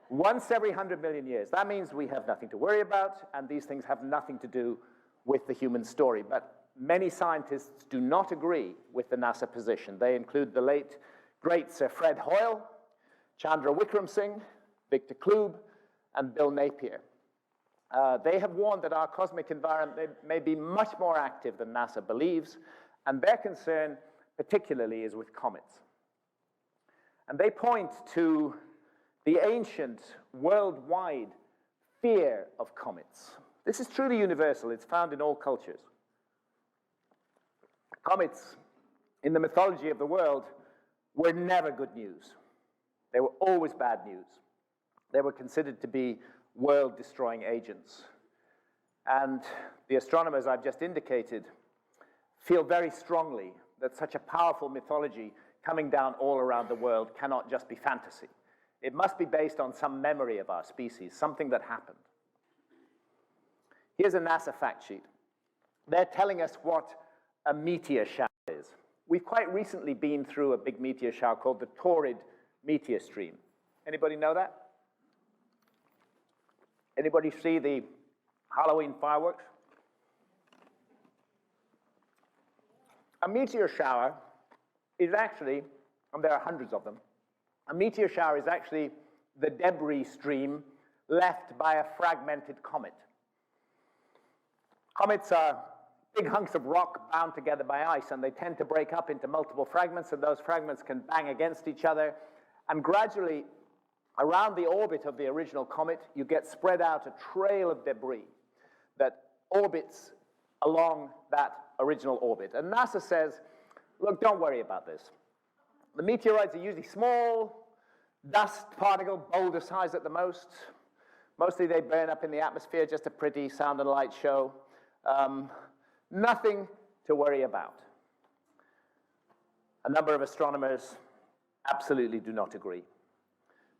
Once every 100 million years. That means we have nothing to worry about, and these things have nothing to do with the human story. But many scientists do not agree with the NASA position. They include the late, great Sir Fred Hoyle, Chandra Wickram Singh, Victor Klube, and Bill Napier. They have warned that our cosmic environment may be much more active than NASA believes, and their concern particularly is with comets. And they point to the ancient worldwide fear of comets. This is truly universal. It's found in all cultures. Comets, in the mythology of the world, were never good news. They were always bad news. They were considered to be world-destroying agents. And the astronomers I've just indicated feel very strongly that such a powerful mythology coming down all around the world cannot just be fantasy. It must be based on some memory of our species, something that happened. Here's a NASA fact sheet. They're telling us what a meteor shower is. We've quite recently been through a big meteor shower called the Taurid meteor stream. Anybody know that? Anybody see the Halloween fireworks? A meteor shower is actually, and there are hundreds of them, a meteor shower is actually the debris stream left by a fragmented comet. Comets are big hunks of rock bound together by ice, and they tend to break up into multiple fragments, and those fragments can bang against each other, and gradually, around the orbit of the original comet, you get spread out a trail of debris that orbits along that original orbit. And NASA says, look, don't worry about this. The meteorites are usually small, dust particle, boulder size at the most. Mostly they burn up in the atmosphere, just a pretty sound and light show. Nothing to worry about. A number of astronomers absolutely do not agree,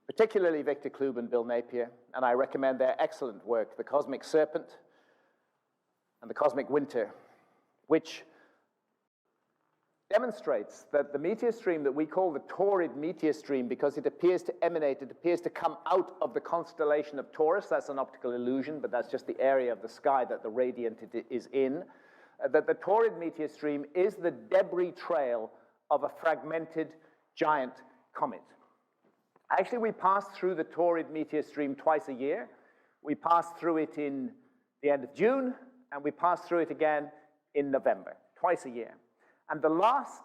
particularly Victor Klube and Bill Napier, and I recommend their excellent work, The Cosmic Serpent and The Cosmic Winter, which demonstrates that the meteor stream that we call the Taurid meteor stream, because it appears to emanate, it appears to come out of the constellation of Taurus. That's an optical illusion, but that's just the area of the sky that the radiant is in. That the Taurid meteor stream is the debris trail of a fragmented giant comet. Actually, we pass through the Taurid meteor stream twice a year. We pass through it in the end of June, and we pass through it again in November, twice a year. And the last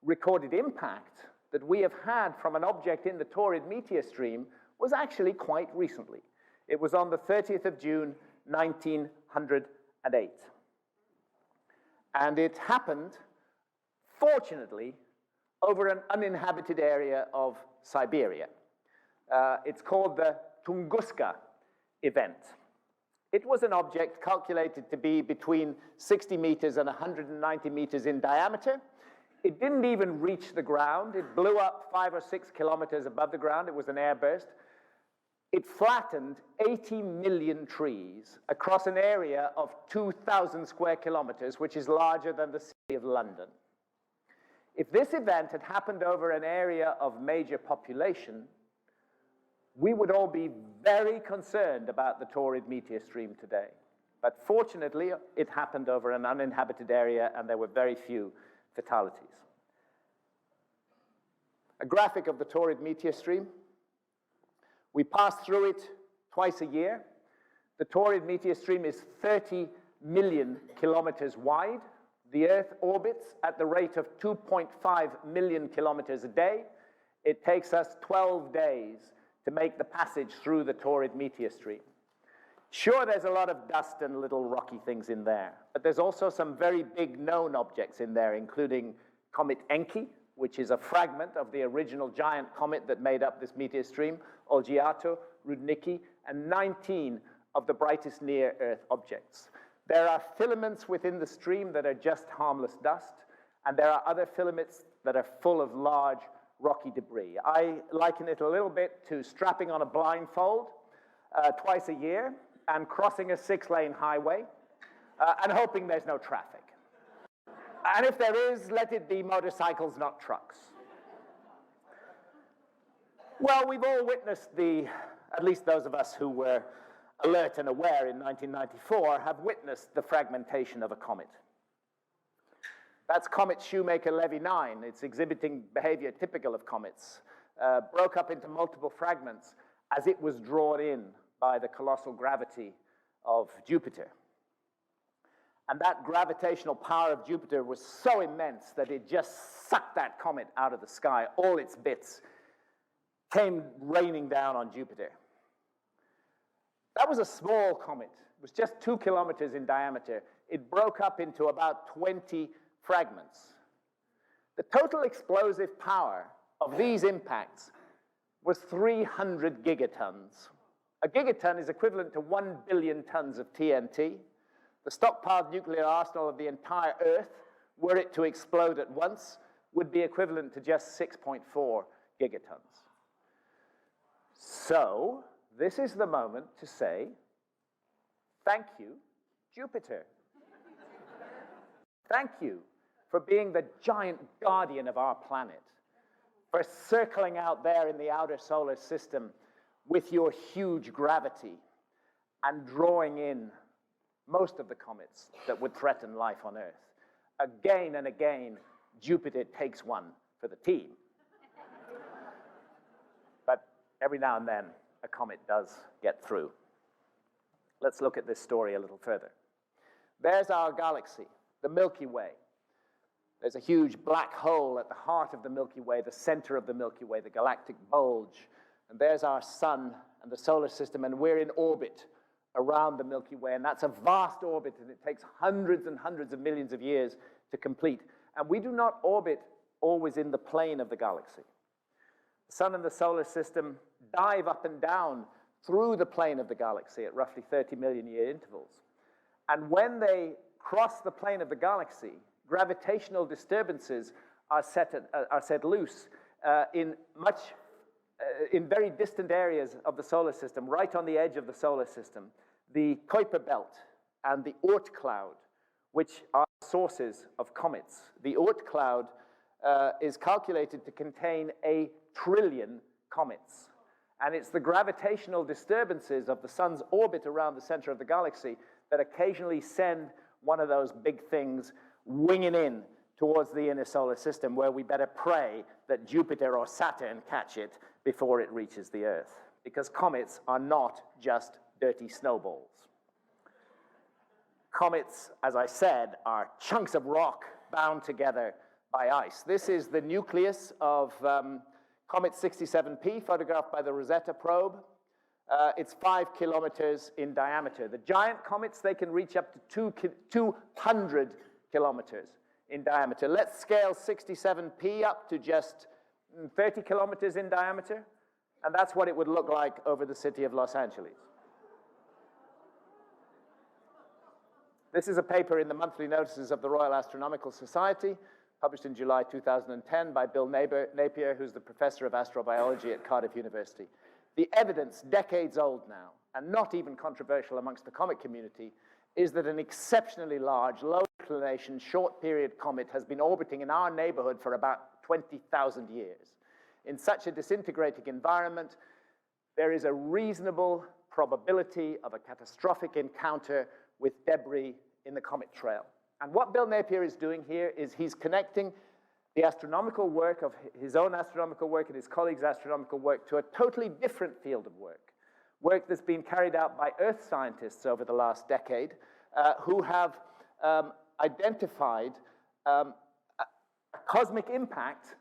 recorded impact that we have had from an object in the Taurid meteor stream was actually quite recently. It was on the 30th of June, 1908. And it happened, fortunately, over an uninhabited area of Siberia. It's called the Tunguska event. It was an object calculated to be between 60 meters and 190 meters in diameter. It didn't even reach the ground. It blew up 5 or 6 kilometers above the ground. It was an airburst. It flattened 80 million trees across an area of 2,000 square kilometers, which is larger than the city of London. If this event had happened over an area of major population, we would all be very concerned about the Taurid meteor stream today. But fortunately, it happened over an uninhabited area, and there were very few fatalities. A graphic of the Taurid meteor stream. We pass through it twice a year. The Taurid meteor stream is 30 million kilometers wide. The Earth orbits at the rate of 2.5 million kilometers a day. It takes us 12 days to make the passage through the Taurid meteor stream. Sure, there's a lot of dust and little rocky things in there, but there's also some very big known objects in there, including Comet Encke, which is a fragment of the original giant comet that made up this meteor stream, Olgiato, Rudnicki, and 19 of the brightest near-Earth objects. There are filaments within the stream that are just harmless dust, and there are other filaments that are full of large rocky debris. I liken it a little bit to strapping on a blindfold twice a year and crossing a 6-lane highway and hoping there's no traffic. And if there is, let it be motorcycles, not trucks. Well, we've all witnessed at least those of us who were alert and aware in 1994, have witnessed the fragmentation of a comet. That's Comet Shoemaker-Levy 9. It's exhibiting behavior typical of comets. Broke up into multiple fragments as it was drawn in by the colossal gravity of Jupiter. And that gravitational power of Jupiter was so immense that it just sucked that comet out of the sky. All its bits came raining down on Jupiter. That was a small comet. It was just 2 kilometers in diameter. It broke up into about 20 fragments. The total explosive power of these impacts was 300 gigatons. A gigaton is equivalent to 1 billion tons of TNT. The stockpiled nuclear arsenal of the entire Earth, were it to explode at once, would be equivalent to just 6.4 gigatons. So, this is the moment to say, thank you, Jupiter. Thank you for being the giant guardian of our planet, for circling out there in the outer solar system with your huge gravity and drawing in most of the comets that would threaten life on Earth. Again and again, Jupiter takes one for the team. But every now and then, a comet does get through. Let's look at this story a little further. There's our galaxy, the Milky Way. There's a huge black hole at the heart of the Milky Way, the center of the Milky Way, the galactic bulge. And there's our sun and the solar system, and we're in orbit around the Milky Way. And that's a vast orbit, and it takes hundreds and hundreds of millions of years to complete. And we do not orbit always in the plane of the galaxy. The sun and the solar system dive up and down through the plane of the galaxy at roughly 30 million year intervals. And when they cross the plane of the galaxy, gravitational disturbances are set loose in very distant areas of the solar system, right on the edge of the solar system. The Kuiper belt and the Oort cloud, which are sources of comets. The Oort cloud is calculated to contain 1 trillion comets. And it's the gravitational disturbances of the sun's orbit around the center of the galaxy that occasionally send one of those big things winging in towards the inner solar system, where we better pray that Jupiter or Saturn catch it before it reaches the Earth. Because comets are not just dirty snowballs. Comets, as I said, are chunks of rock bound together by ice. This is the nucleus of Comet 67P, photographed by the Rosetta probe. It's 5 kilometers in diameter. The giant comets, they can reach up to 200 kilometers in diameter. Let's scale 67P up to just 30 kilometers in diameter, and that's what it would look like over the city of Los Angeles. This is a paper in the monthly notices of the Royal Astronomical Society, published in July 2010 by Bill Napier, who's the professor of astrobiology at Cardiff University. The evidence, decades old now, and not even controversial amongst the comet community, is that an exceptionally large, low inclination, short period comet has been orbiting in our neighborhood for about 20,000 years. In such a disintegrating environment, there is a reasonable probability of a catastrophic encounter with debris in the comet trail. And what Bill Napier is doing here is he's connecting the astronomical work of his own astronomical work and his colleagues' astronomical work to a totally different field of work that's been carried out by Earth scientists over the last decade, who have identified a cosmic impact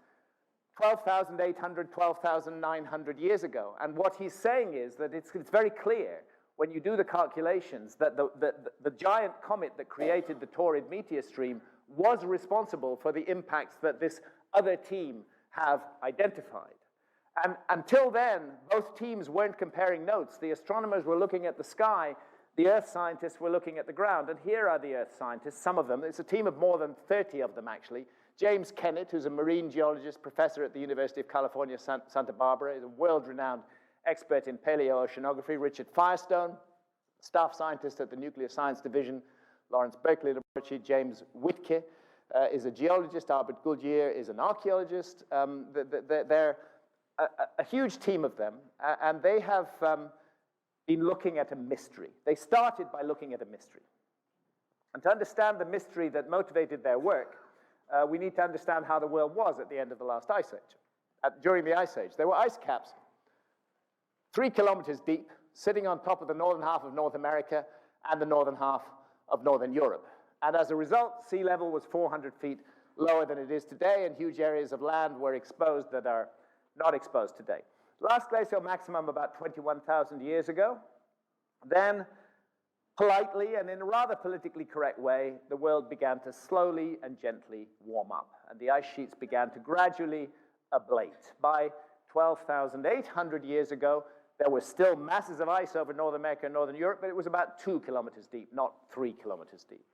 12,800, 12,900 years ago. And what he's saying is that it's very clear when you do the calculations that the giant comet that created the Taurid meteor stream was responsible for the impacts that this other team have identified. And until then, both teams weren't comparing notes. The astronomers were looking at the sky, the Earth scientists were looking at the ground, and here are the Earth scientists, some of them. It's a team of more than 30 of them, actually. James Kennett, who's a marine geologist, professor at the University of California, Santa Barbara, is a world-renowned expert in paleoceanography. Richard Firestone, staff scientist at the Nuclear Science Division, Lawrence Berkeley Laboratory. James Whitke is a geologist. Albert Gouldier is an archaeologist. They're a huge team of them, and they have been looking at a mystery. They started by looking at a mystery. And to understand the mystery that motivated their work, we need to understand how the world was at the end of the last ice age. During the ice age, there were ice caps 3 kilometers deep, sitting on top of the northern half of North America and the northern half of Northern Europe. And as a result, sea level was 400 feet lower than it is today, and huge areas of land were exposed that are not exposed today. Last glacial maximum about 21,000 years ago. Then, politely and in a rather politically correct way, the world began to slowly and gently warm up, and the ice sheets began to gradually ablate. By 12,800 years ago, there were still masses of ice over North America and Northern Europe, but it was about 2 kilometers deep, not 3 kilometers deep.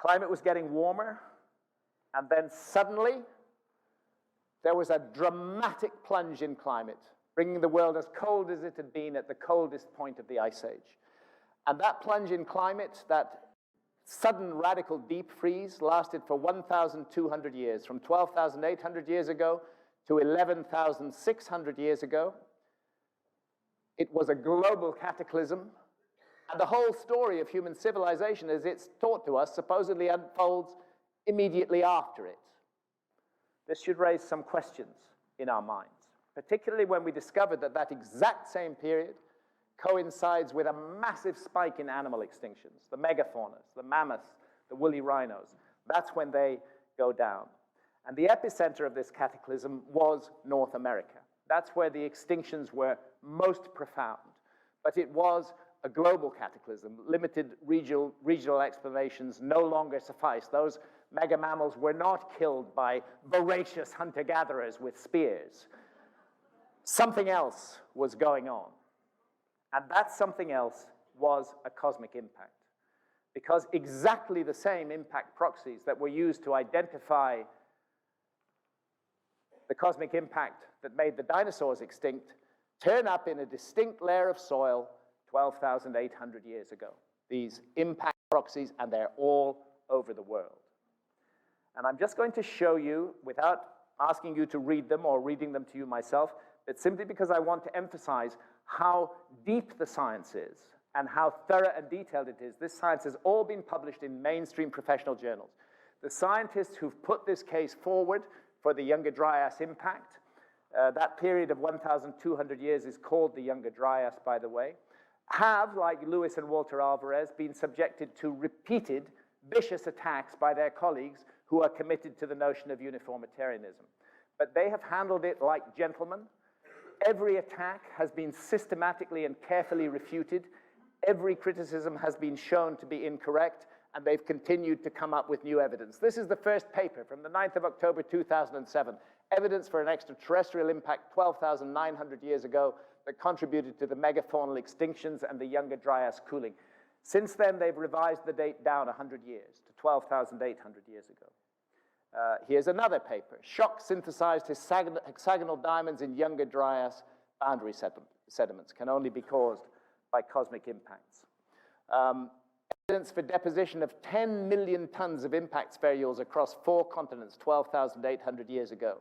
Climate was getting warmer, and then suddenly, there was a dramatic plunge in climate, bringing the world as cold as it had been at the coldest point of the Ice Age. And that plunge in climate, that sudden radical deep freeze, lasted for 1,200 years, from 12,800 years ago to 11,600 years ago. It was a global cataclysm, and the whole story of human civilization, as it's taught to us, supposedly unfolds immediately after it. This should raise some questions in our minds, particularly when we discover that that exact same period coincides with a massive spike in animal extinctions, the megafaunas, the mammoths, the woolly rhinos. That's when they go down. And the epicenter of this cataclysm was North America. That's where the extinctions were most profound. But it was a global cataclysm. Limited regional explanations no longer suffice. Those mega mammals were not killed by voracious hunter-gatherers with spears. Something else was going on. And that something else was a cosmic impact. Because exactly the same impact proxies that were used to identify the cosmic impact that made the dinosaurs extinct turn up in a distinct layer of soil 12,800 years ago. These impact proxies, and they're all over the world. And I'm just going to show you, without asking you to read them or reading them to you myself, but simply because I want to emphasize how deep the science is and how thorough and detailed it is. This science has all been published in mainstream professional journals. The scientists who've put this case forward for the Younger Dryas impact, that period of 1,200 years is called the Younger Dryas, by the way, have, like Lewis and Walter Alvarez, been subjected to repeated vicious attacks by their colleagues who are committed to the notion of uniformitarianism. But they have handled it like gentlemen. Every attack has been systematically and carefully refuted. Every criticism has been shown to be incorrect, and they've continued to come up with new evidence. This is the first paper from the 9th of October, 2007, evidence for an extraterrestrial impact 12,900 years ago that contributed to the megafaunal extinctions and the Younger Dryas cooling. Since then, they've revised the date down 100 years to 12,800 years ago. Here's another paper. Shock synthesized hexagonal diamonds in Younger Dryas boundary sediments can only be caused by cosmic impacts. Evidence for deposition of 10 million tons of impact spherules across 4 continents 12,800 years ago.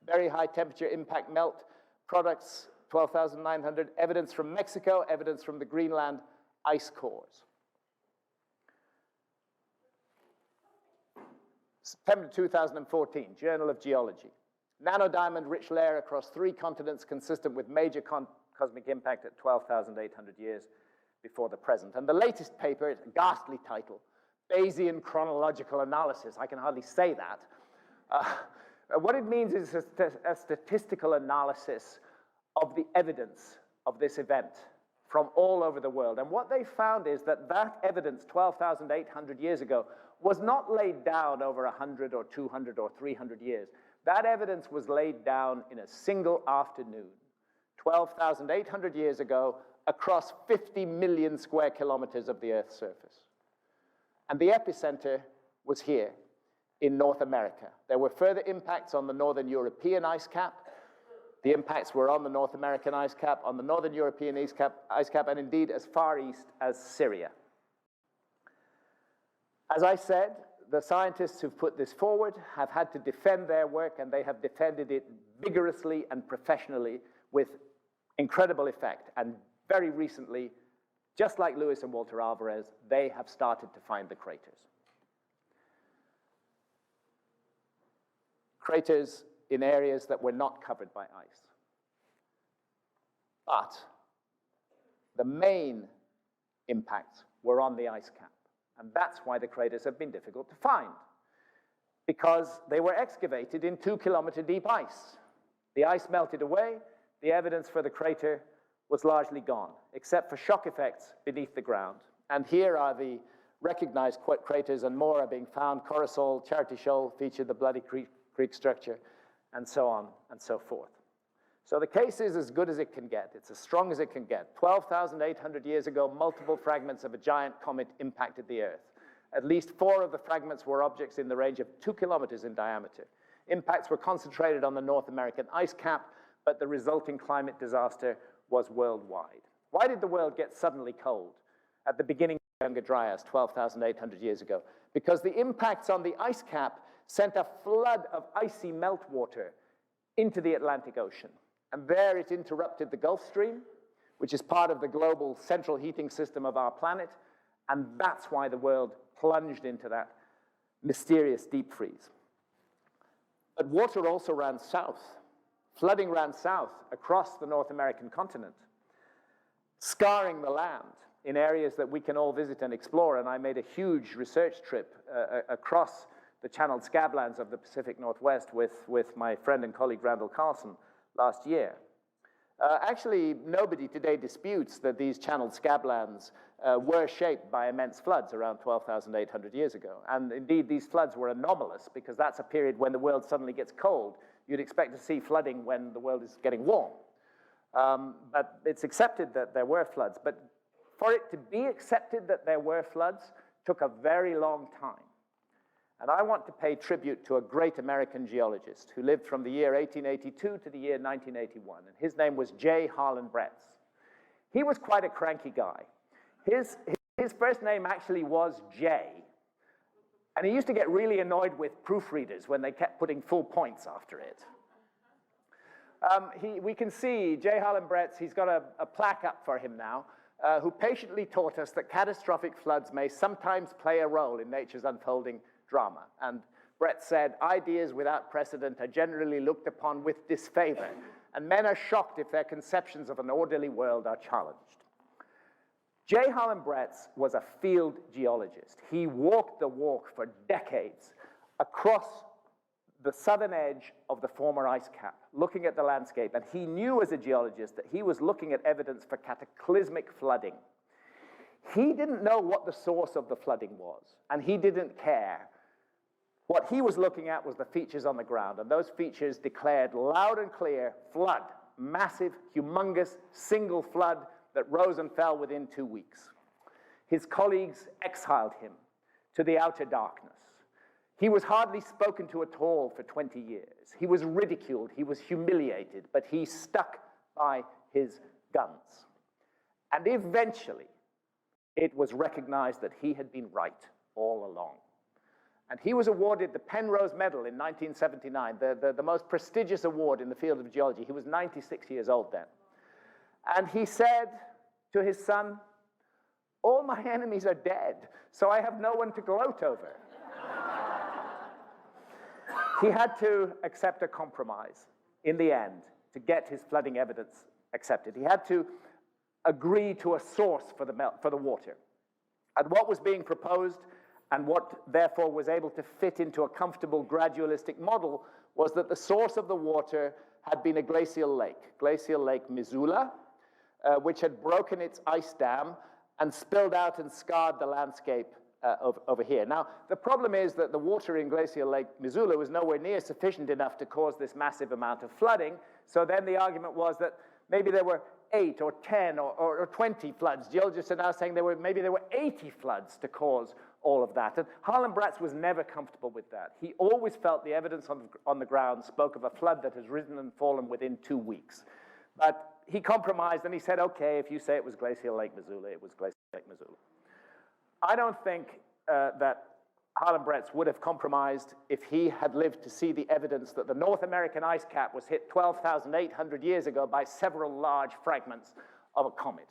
Very high temperature impact melt products 12,900. Evidence from Mexico, evidence from the Greenland ice cores. September 2014, Journal of Geology. Nanodiamond-rich layer across 3 continents consistent with major cosmic impact at 12,800 years before the present. And the latest paper, a ghastly title, Bayesian Chronological Analysis. I can hardly say that. What it means is a statistical analysis of the evidence of this event from all over the world. And what they found is that that evidence 12,800 years ago was not laid down over 100 or 200 or 300 years. That evidence was laid down in a single afternoon, 12,800 years ago, across 50 million square kilometers of the Earth's surface. And the epicenter was here in North America. There were further impacts on the Northern European ice cap. The impacts were on the North American ice cap, on the Northern European ice cap, and indeed as far east as Syria. As I said, the scientists who've put this forward have had to defend their work, and they have defended it vigorously and professionally with incredible effect. And very recently, just like Lewis and Walter Alvarez, they have started to find the craters. Craters in areas that were not covered by ice. But the main impacts were on the ice cap. And that's why the craters have been difficult to find, because they were excavated in 2-kilometer deep ice. The ice melted away. The evidence for the crater was largely gone, except for shock effects beneath the ground. And here are the recognized craters, and more are being found. Corosol, Charity Shoal featured the Bloody Creek structure, and so on and so forth. So the case is as good as it can get. It's as strong as it can get. 12,800 years ago, multiple fragments of a giant comet impacted the Earth. At least 4 of the fragments were objects in the range of 2 kilometers in diameter. Impacts were concentrated on the North American ice cap, but the resulting climate disaster was worldwide. Why did the world get suddenly cold at the beginning of Younger Dryas 12,800 years ago? Because the impacts on the ice cap sent a flood of icy meltwater into the Atlantic Ocean. And there it interrupted the Gulf Stream, which is part of the global central heating system of our planet. And that's why the world plunged into that mysterious deep freeze. But water also ran south. Flooding ran south across the North American continent, scarring the land in areas that we can all visit and explore. And I made a huge research trip across the channeled scablands of the Pacific Northwest with my friend and colleague Randall Carlson last year. Actually, nobody today disputes that these channeled scablands were shaped by immense floods around 12,800 years ago. And indeed, these floods were anomalous, because that's a period when the world suddenly gets cold. You'd expect to see flooding when the world is getting warm. But it's accepted that there were floods. But for it to be accepted that there were floods took a very long time. And I want to pay tribute to a great American geologist who lived from the year 1882 to the year 1981. And his name was J. Harlan Bretz. He was quite a cranky guy. His first name actually was Jay. And he used to get really annoyed with proofreaders when they kept putting full points after it. We can see J. Harlan Bretz, he's got a plaque up for him now, who patiently taught us that catastrophic floods may sometimes play a role in nature's unfolding drama. And Bretz said, ideas without precedent are generally looked upon with disfavor, and men are shocked if their conceptions of an orderly world are challenged. J. Harlan Bretz was a field geologist. He walked the walk for decades across the southern edge of the former ice cap, looking at the landscape, and he knew as a geologist that he was looking at evidence for cataclysmic flooding. He didn't know what the source of the flooding was, and he didn't care. What he was looking at was the features on the ground, and those features declared loud and clear flood, massive, humongous, single flood that rose and fell within 2 weeks. His colleagues exiled him to the outer darkness. He was hardly spoken to at all for 20 years. He was ridiculed, he was humiliated, but he stuck by his guns. And eventually, it was recognized that he had been right all along. And he was awarded the Penrose Medal in 1979, the most prestigious award in the field of geology. He was 96 years old then. And he said to his son, "All my enemies are dead, so I have no one to gloat over." He had to accept a compromise in the end to get his flooding evidence accepted. He had to agree to a source for the water. And what was being proposed, and what therefore was able to fit into a comfortable gradualistic model, was that the source of the water had been a glacial Lake Missoula, which had broken its ice dam and spilled out and scarred the landscape over here. Now, the problem is that the water in Glacial Lake Missoula was nowhere near sufficient enough to cause this massive amount of flooding, so then the argument was that maybe there were 8 or 10 or 20 floods. Geologists are now saying maybe there were 80 floods to cause all of that. And Harlan Bratz was never comfortable with that. He always felt the evidence on the ground spoke of a flood that has risen and fallen within 2 weeks. But he compromised and he said, okay, if you say it was Glacial Lake Missoula, it was Glacial Lake Missoula. I don't think that Harlan Bratz would have compromised if he had lived to see the evidence that the North American ice cap was hit 12,800 years ago by several large fragments of a comet.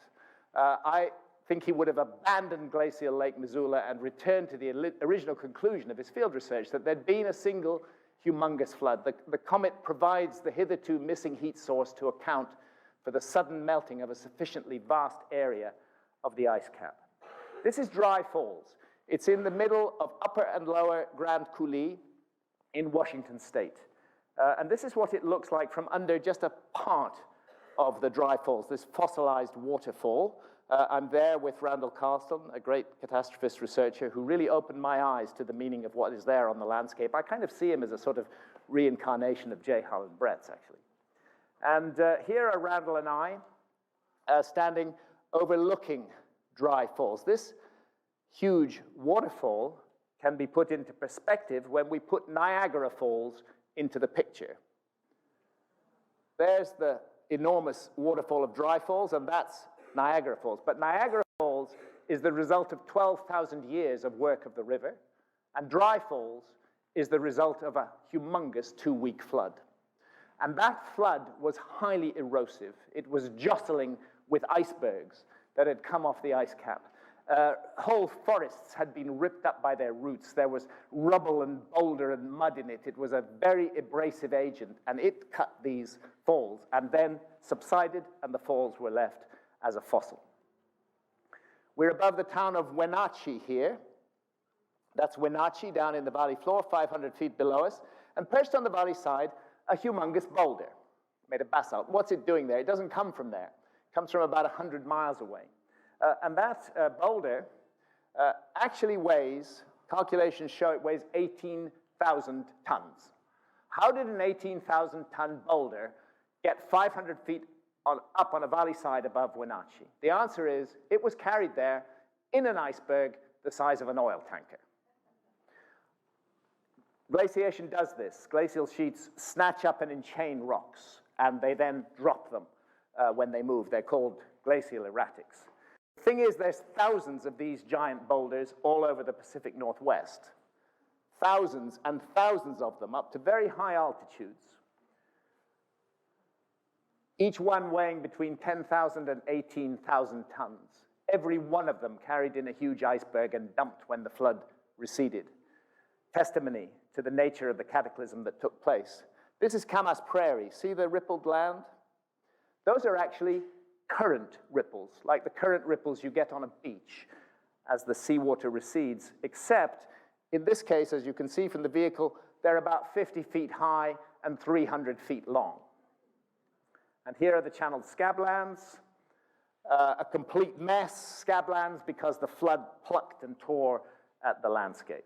I think he would have abandoned Glacial Lake Missoula and returned to the original conclusion of his field research that there'd been a single humongous flood. The comet provides the hitherto missing heat source to account for the sudden melting of a sufficiently vast area of the ice cap. This is Dry Falls. It's in the middle of Upper and Lower Grand Coulee in Washington State. And this is what it looks like from under just a part of the Dry Falls, this fossilized waterfall. I'm there with Randall Carlston, a great catastrophist researcher who really opened my eyes to the meaning of what is there on the landscape. I kind of see him as a sort of reincarnation of J. Harlan Bratz, actually. And here are Randall and I standing overlooking Dry Falls. This huge waterfall can be put into perspective when we put Niagara Falls into the picture. There's the enormous waterfall of Dry Falls, and that's Niagara Falls. But Niagara Falls is the result of 12,000 years of work of the river, and Dry Falls is the result of a humongous 2-week flood. And that flood was highly erosive. It was jostling with icebergs that had come off the ice cap. Whole forests had been ripped up by their roots. There was rubble and boulder and mud in it. It was a very abrasive agent, and it cut these falls and then subsided, and the falls were left as a fossil. We're above the town of Wenatchee here. That's Wenatchee down in the valley floor, 500 feet below us, and perched on the valley side, a humongous boulder made of basalt. What's it doing there? It doesn't come from there. It comes from about 100 miles away. And that boulder actually weighs, calculations show it weighs 18,000 tons. How did an 18,000-ton boulder get 500 feet up on a valley side above Wenatchee? The answer is it was carried there in an iceberg the size of an oil tanker. Glaciation does this. Glacial sheets snatch up and enchain rocks, and they then drop them when they move. They're called glacial erratics. The thing is, there's thousands of these giant boulders all over the Pacific Northwest. Thousands and thousands of them, up to very high altitudes. Each one weighing between 10,000 and 18,000 tons. Every one of them carried in a huge iceberg and dumped when the flood receded. Testimony to the nature of the cataclysm that took place. This is Camas Prairie. See the rippled land? Those are actually current ripples, like the current ripples you get on a beach as the seawater recedes, except in this case, as you can see from the vehicle, they're about 50 feet high and 300 feet long. And here are the channeled scablands, a complete mess, scablands, because the flood plucked and tore at the landscape.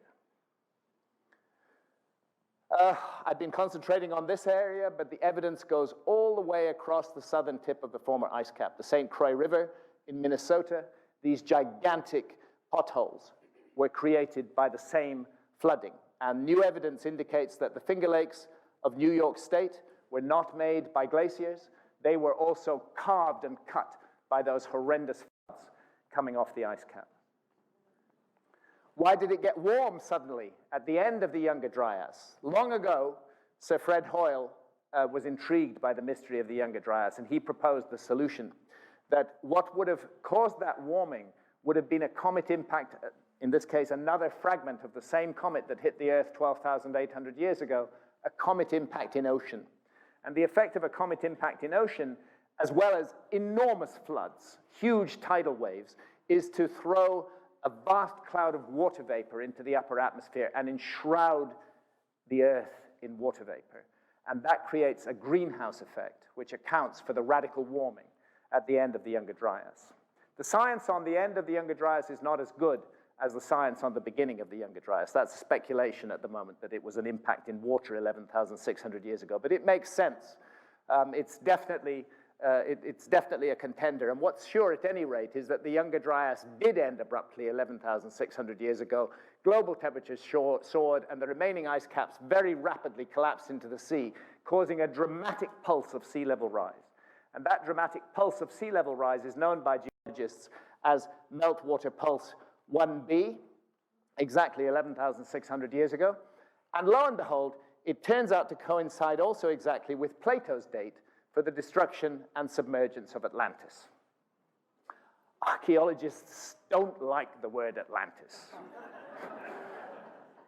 I've been concentrating on this area, but the evidence goes all the way across the southern tip of the former ice cap, the St. Croix River in Minnesota, these gigantic potholes were created by the same flooding. And new evidence indicates that the Finger Lakes of New York State were not made by glaciers. They were also carved and cut by those horrendous floods coming off the ice cap. Why did it get warm suddenly at the end of the Younger Dryas? Long ago, Sir Fred Hoyle was intrigued by the mystery of the Younger Dryas, and he proposed the solution that what would have caused that warming would have been a comet impact, in this case, another fragment of the same comet that hit the Earth 12,800 years ago, a comet impact in ocean. And the effect of a comet impact in ocean, as well as enormous floods, huge tidal waves, is to throw a vast cloud of water vapor into the upper atmosphere and enshroud the Earth in water vapor. And that creates a greenhouse effect, which accounts for the radical warming at the end of the Younger Dryas. The science on the end of the Younger Dryas is not as good as the science on the beginning of the Younger Dryas. That's speculation at the moment, that it was an impact in water 11,600 years ago. But it makes sense. It's definitely a contender. And what's sure at any rate is that the Younger Dryas did end abruptly 11,600 years ago. Global temperatures soared, and the remaining ice caps very rapidly collapsed into the sea, causing a dramatic pulse of sea level rise. And that dramatic pulse of sea level rise is known by geologists as meltwater pulse 1b, exactly 11,600 years ago. And lo and behold, it turns out to coincide also exactly with Plato's date for the destruction and submergence of Atlantis. Archaeologists don't like the word Atlantis.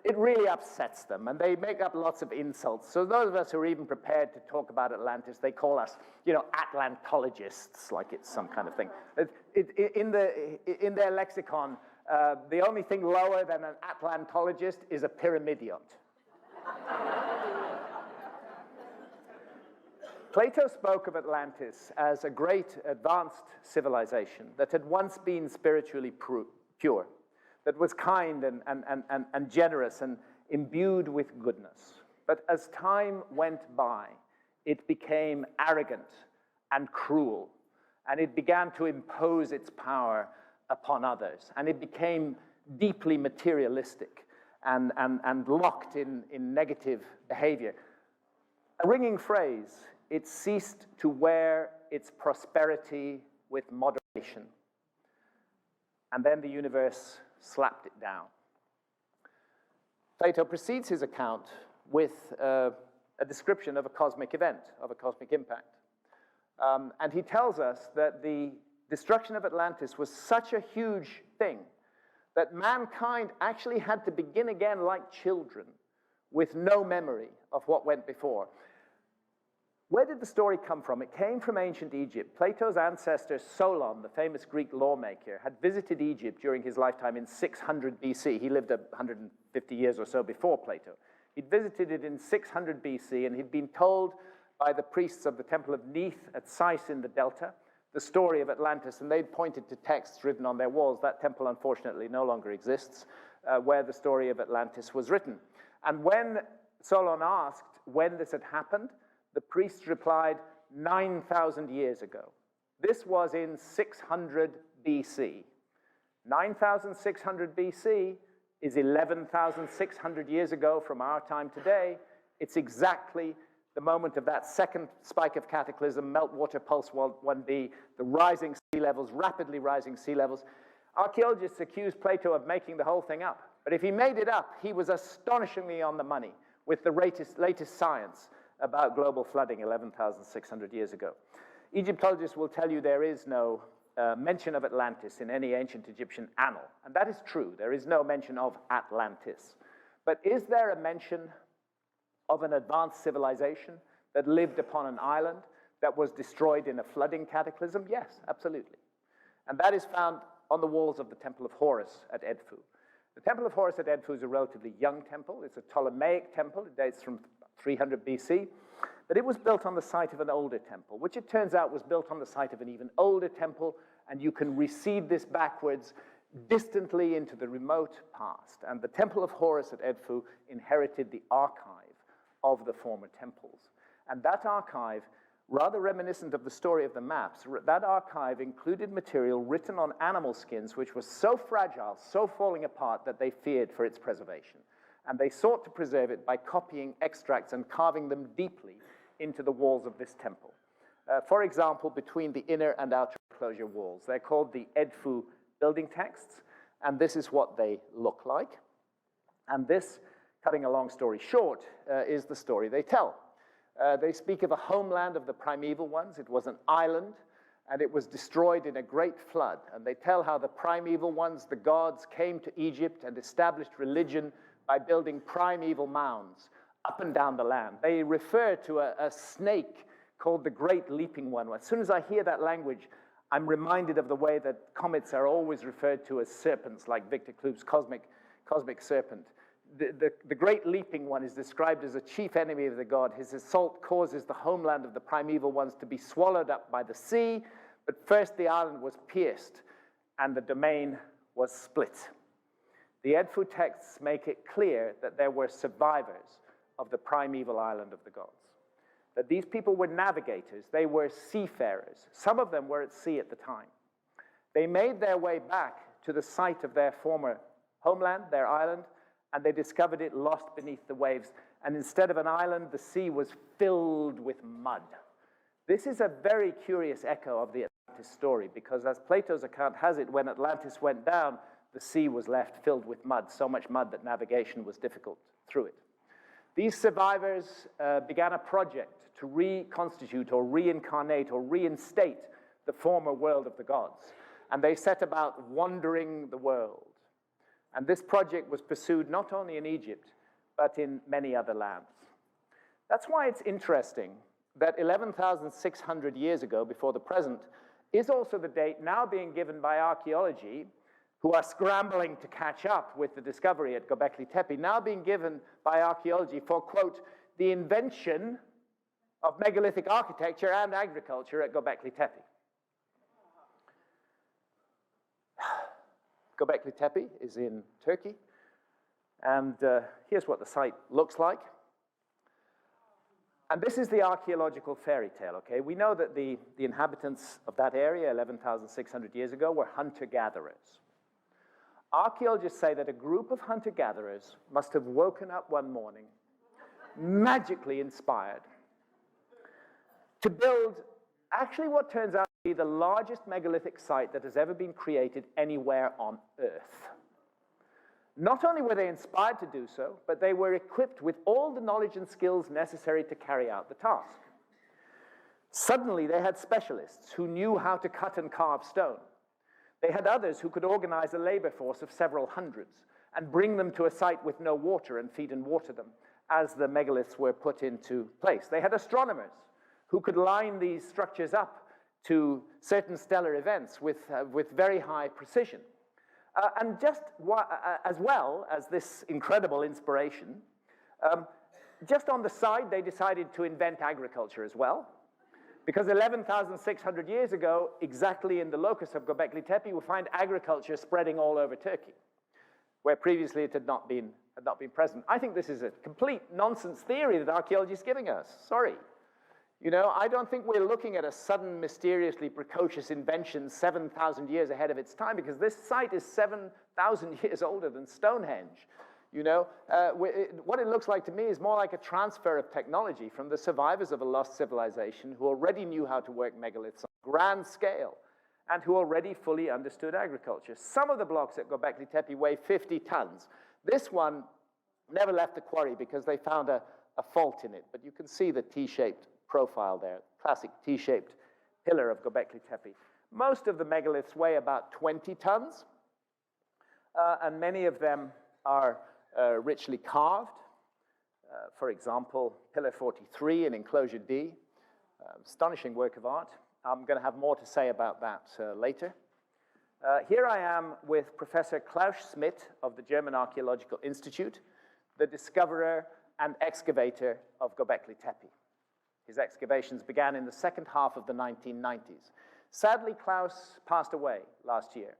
It really upsets them, and they make up lots of insults. So those of us who are even prepared to talk about Atlantis, they call us, Atlantologists, like it's some kind of thing. In their lexicon, the only thing lower than an Atlantologist is a pyramidiont. Plato spoke of Atlantis as a great advanced civilization that had once been spiritually pure, that was kind and generous and imbued with goodness. But as time went by, it became arrogant and cruel, and it began to impose its power upon others, and it became deeply materialistic and locked in negative behavior. A ringing phrase: it ceased to wear its prosperity with moderation. And then the universe slapped it down. Plato precedes his account with a description of a cosmic event, of a cosmic impact. And he tells us that the destruction of Atlantis was such a huge thing that mankind actually had to begin again like children with no memory of what went before. Where did the story come from? It came from ancient Egypt. Plato's ancestor Solon, the famous Greek lawmaker, had visited Egypt during his lifetime in 600 BC. He lived 150 years or so before Plato. He'd visited it in 600 BC, and he'd been told by the priests of the Temple of Neith at Sais in the Delta the story of Atlantis, and they'd pointed to texts written on their walls. That temple, unfortunately, no longer exists, where the story of Atlantis was written. And when Solon asked when this had happened, the priests replied, 9,000 years ago. This was in 600 BC. 9,600 BC is 11,600 years ago from our time today. It's exactly the moment of that second spike of cataclysm, meltwater pulse 1b, the rising sea levels, rapidly rising sea levels. Archaeologists accuse Plato of making the whole thing up. But if he made it up, he was astonishingly on the money with the latest science about global flooding 11,600 years ago. Egyptologists will tell you there is no mention of Atlantis in any ancient Egyptian annal. And that is true. There is no mention of Atlantis. But is there a mention of an advanced civilization that lived upon an island that was destroyed in a flooding cataclysm? Yes, absolutely. And that is found on the walls of the Temple of Horus at Edfu. The Temple of Horus at Edfu is a relatively young temple. It's a Ptolemaic temple. It dates from 300 BC. But it was built on the site of an older temple, which it turns out was built on the site of an even older temple, and you can recede this backwards distantly into the remote past. And the Temple of Horus at Edfu inherited the archive of the former temples. And that archive Rather reminiscent of the story of the maps, that archive included material written on animal skins which was so fragile, so falling apart, that they feared for its preservation. And they sought to preserve it by copying extracts and carving them deeply into the walls of this temple. For example, between the inner and outer enclosure walls. They're called the Edfu building texts, and this is what they look like. And this, cutting a long story short, is the story they tell. They speak of a homeland of the primeval ones. It was an island, and it was destroyed in a great flood. And they tell how the primeval ones, the gods, came to Egypt and established religion by building primeval mounds up and down the land. They refer to a snake called the Great Leaping One. As soon as I hear that language, I'm reminded of the way that comets are always referred to as serpents, like Victor Kloop's cosmic serpent. The Great Leaping One is described as a chief enemy of the god. His assault causes the homeland of the primeval ones to be swallowed up by the sea, but first the island was pierced and the domain was split. The Edfu texts make it clear that there were survivors of the primeval island of the gods, that these people were navigators, they were seafarers. Some of them were at sea at the time. They made their way back to the site of their former homeland, their island, and they discovered it lost beneath the waves. And instead of an island, the sea was filled with mud. This is a very curious echo of the Atlantis story, because as Plato's account has it, when Atlantis went down, the sea was left filled with mud, so much mud that navigation was difficult through it. These survivors began a project to reconstitute or reincarnate or reinstate the former world of the gods. And they set about wandering the world. And this project was pursued not only in Egypt, but in many other lands. That's why it's interesting that 11,600 years ago, before the present, is also the date now being given by archaeology, who are scrambling to catch up with the discovery at Gobekli Tepe, now being given by archaeology for, quote, the invention of megalithic architecture and agriculture at Gobekli Tepe. Gobekli Tepe is in Turkey, and here's what the site looks like. And this is the archaeological fairy tale, okay? We know that the inhabitants of that area 11,600 years ago were hunter-gatherers. Archaeologists say that a group of hunter-gatherers must have woken up one morning, magically inspired, to build actually what turns out to be the largest megalithic site that has ever been created anywhere on Earth. Not only were they inspired to do so, but they were equipped with all the knowledge and skills necessary to carry out the task. Suddenly, they had specialists who knew how to cut and carve stone. They had others who could organize a labor force of several hundreds and bring them to a site with no water and feed and water them as the megaliths were put into place. They had astronomers who could line these structures up to certain stellar events with very high precision. And just as well as this incredible inspiration, just on the side, they decided to invent agriculture as well. Because 11,600 years ago, exactly in the locus of Gobekli Tepe, we find agriculture spreading all over Turkey, where previously it had not been present. I think this is a complete nonsense theory that archaeology is giving us. Sorry. You know, I don't think we're looking at a sudden, mysteriously precocious invention 7,000 years ahead of its time, because this site is 7,000 years older than Stonehenge. You know, what it looks like to me is more like a transfer of technology from the survivors of a lost civilization who already knew how to work megaliths on a grand scale and who already fully understood agriculture. Some of the blocks at Gobekli Tepe weigh 50 tons. This one never left the quarry because they found a fault in it, but you can see the T-shaped profile there, classic T-shaped pillar of Gobekli Tepe. Most of the megaliths weigh about 20 tons, and many of them are richly carved. For example, Pillar 43 in Enclosure D, astonishing work of art. I'm going to have more to say about that later. Here I am with Professor Klaus Schmidt of the German Archaeological Institute, the discoverer and excavator of Gobekli Tepe. His excavations began in the second half of the 1990s. Sadly, Klaus passed away last year.